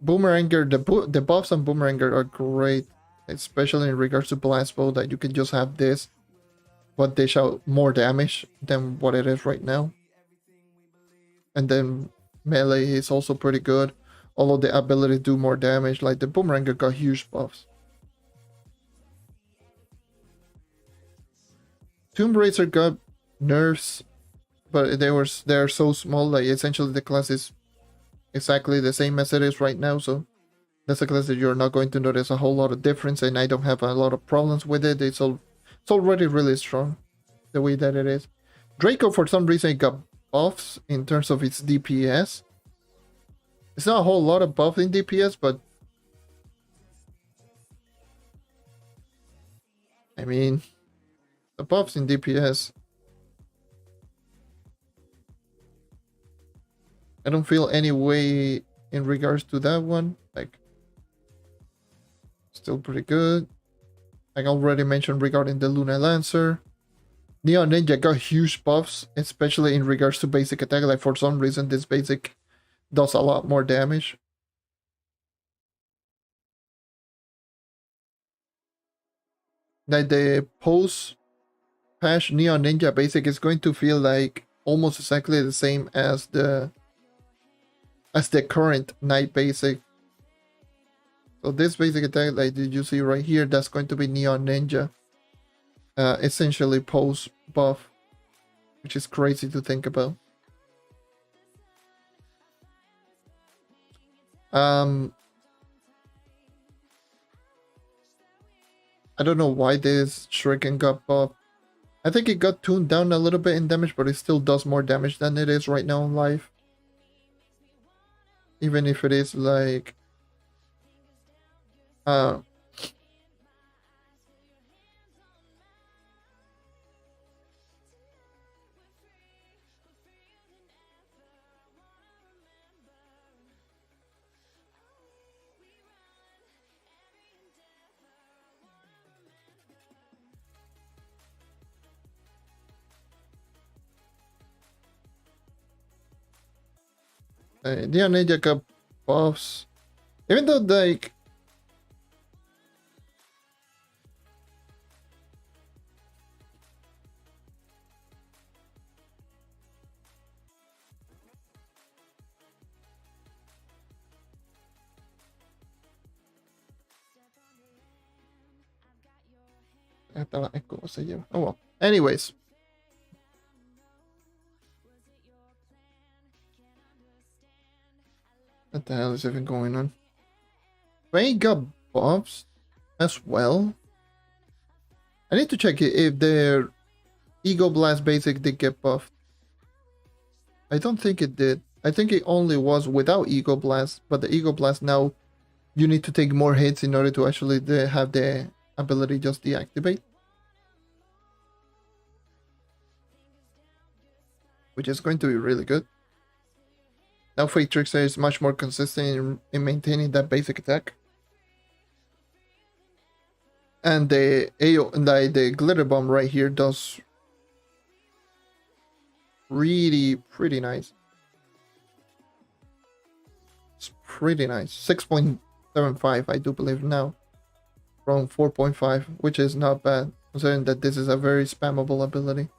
Boomeranger, the buffs on Boomeranger are great, especially in regards to Blast Bow, that you can just have this, but dish out more damage than what it is right now. And then melee is also pretty good, although the ability do more damage. Like the Boomeranger got huge buffs. Tomb Racer got nerfs, but they're so small, like essentially the class is exactly the same as it is right now, so that's a class that you're not going to notice a whole lot of difference, and I don't have a lot of problems with it. It's already really strong the way that it is. Draco, for some reason, got buffs in terms of its DPS. It's not a whole lot of buff in DPS, but I mean, the buffs in DPS, I don't feel any way in regards to that one. Like, still pretty good. I already mentioned regarding the Luna Lancer. Neon Ninja got huge buffs, especially in regards to basic attack. Like, for some reason, this basic does a lot more damage. Like, the post patch Neon Ninja basic is going to feel like almost exactly the same as the current Knight basic. So this basic attack, like did you see right here, that's going to be Neon Ninja. Essentially post buff, which is crazy to think about. I don't know why this Shuriken got buffed. I think it got tuned down a little bit in damage, but it still does more damage than it is right now in life. even if it is like uh yeah, Ninja Cup buffs. Even though like ¿cómo se llama? Oh well. Anyways. What the hell is even going on? They got buffs as well. I need to check if their Ego Blast basic did get buffed. I don't think it did. I think it only was without Ego Blast, but the Ego Blast now you need to take more hits in order to actually have the ability just deactivate. Which is going to be really good. Now Fate Trickster is much more consistent in maintaining that basic attack. And the the Glitter Bomb right here does pretty nice. It's pretty nice. 6.75 I do believe now. From 4.5, which is not bad, considering that this is a very spammable ability.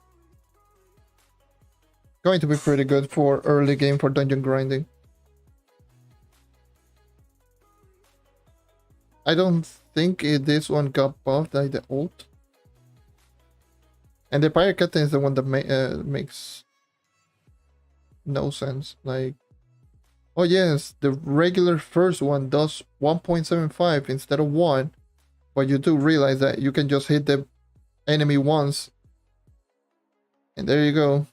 Going to be pretty good for early game for dungeon grinding. I don't think this one got buffed by the ult. And the Pirate Captain is the one that makes no sense. Like, oh yes, the regular first one does 1.75 instead of 1. But you do realize that you can just hit the enemy once. And there you go.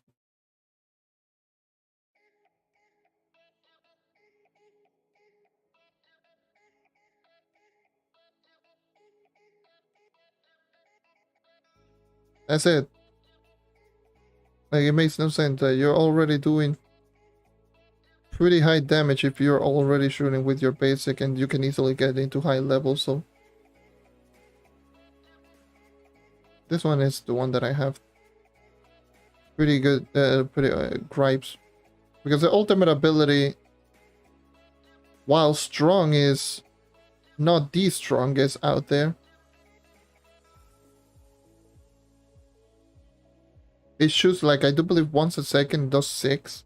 That's it. Like, it makes no sense that you're already doing pretty high damage if you're already shooting with your basic, and you can easily get into high levels. So this one is the one that I have pretty good gripes, because the ultimate ability, while strong, is not the strongest out there. It shoots like, I do believe, once a second, does 6.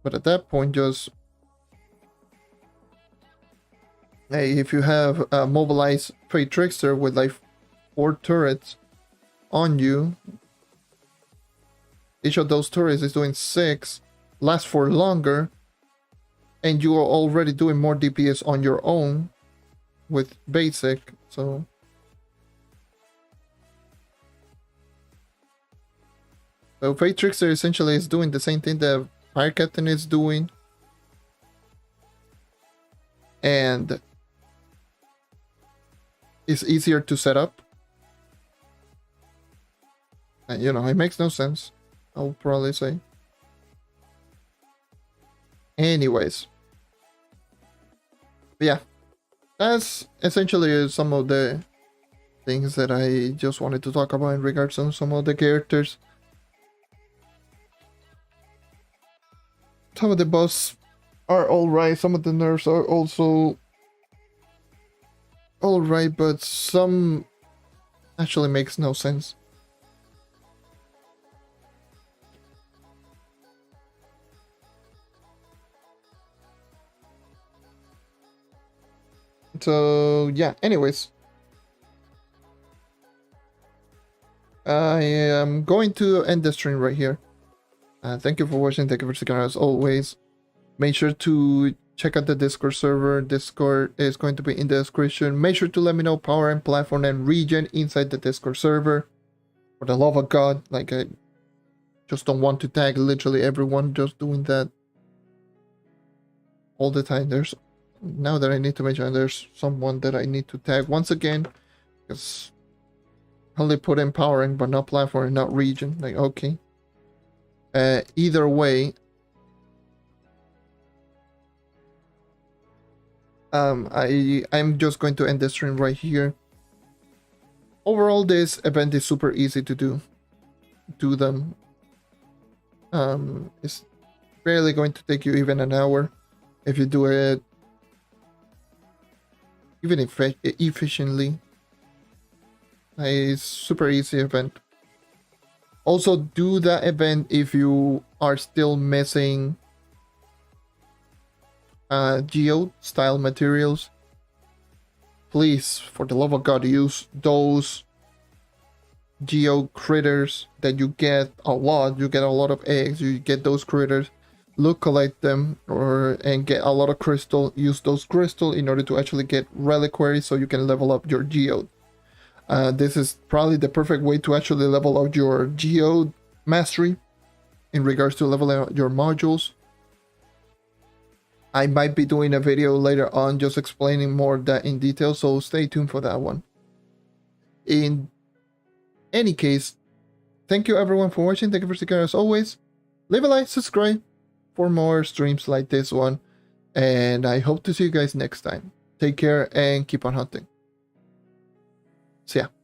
But at that point, just hey, if you have a mobilized Fate Trickster with like 4 turrets on you, each of those turrets is doing 6, lasts for longer, and you are already doing more DPS on your own with basic. So Fate Trickster essentially is doing the same thing that Pirate Captain is doing, and it's easier to set up. And, you know, it makes no sense, I'll probably say. Anyways, but yeah, that's essentially some of the things that I just wanted to talk about in regards to some of the characters. Some of the buffs are alright, some of the nerfs are also alright, but some actually makes no sense. So yeah, anyways, I am going to end the stream right here. Thank you for watching, thank you for sticking around as always. Make sure to check out the Discord server. Discord is going to be in the description. Make sure to let me know power and platform and region inside the Discord server. For the love of God, like, I just don't want to tag literally everyone just doing that. all the time. Now that I need to mention, there's someone that I need to tag once again, because only put empowering but not platform, not region. Like, okay. Either way, I'm just going to end the stream right here. Overall, this event is super easy to do them. It's barely going to take you even an hour if you do it even efficiently. It's super easy event. Also, do that event if you are still missing geode style materials. Please, for the love of God, use those geo critters that you get a lot. You get a lot of eggs, you get those critters. Look, collect them, and get a lot of crystal. Use those crystal in order to actually get reliquaries so you can level up your geode. This is probably the perfect way to actually level out your geode mastery in regards to leveling out your modules. I might be doing a video later on just explaining more of that in detail, so stay tuned for that one. In any case, thank you everyone for watching. Thank you for sticking as always. Leave a like, subscribe for more streams like this one, and I hope to see you guys next time. Take care and keep on hunting. See ya.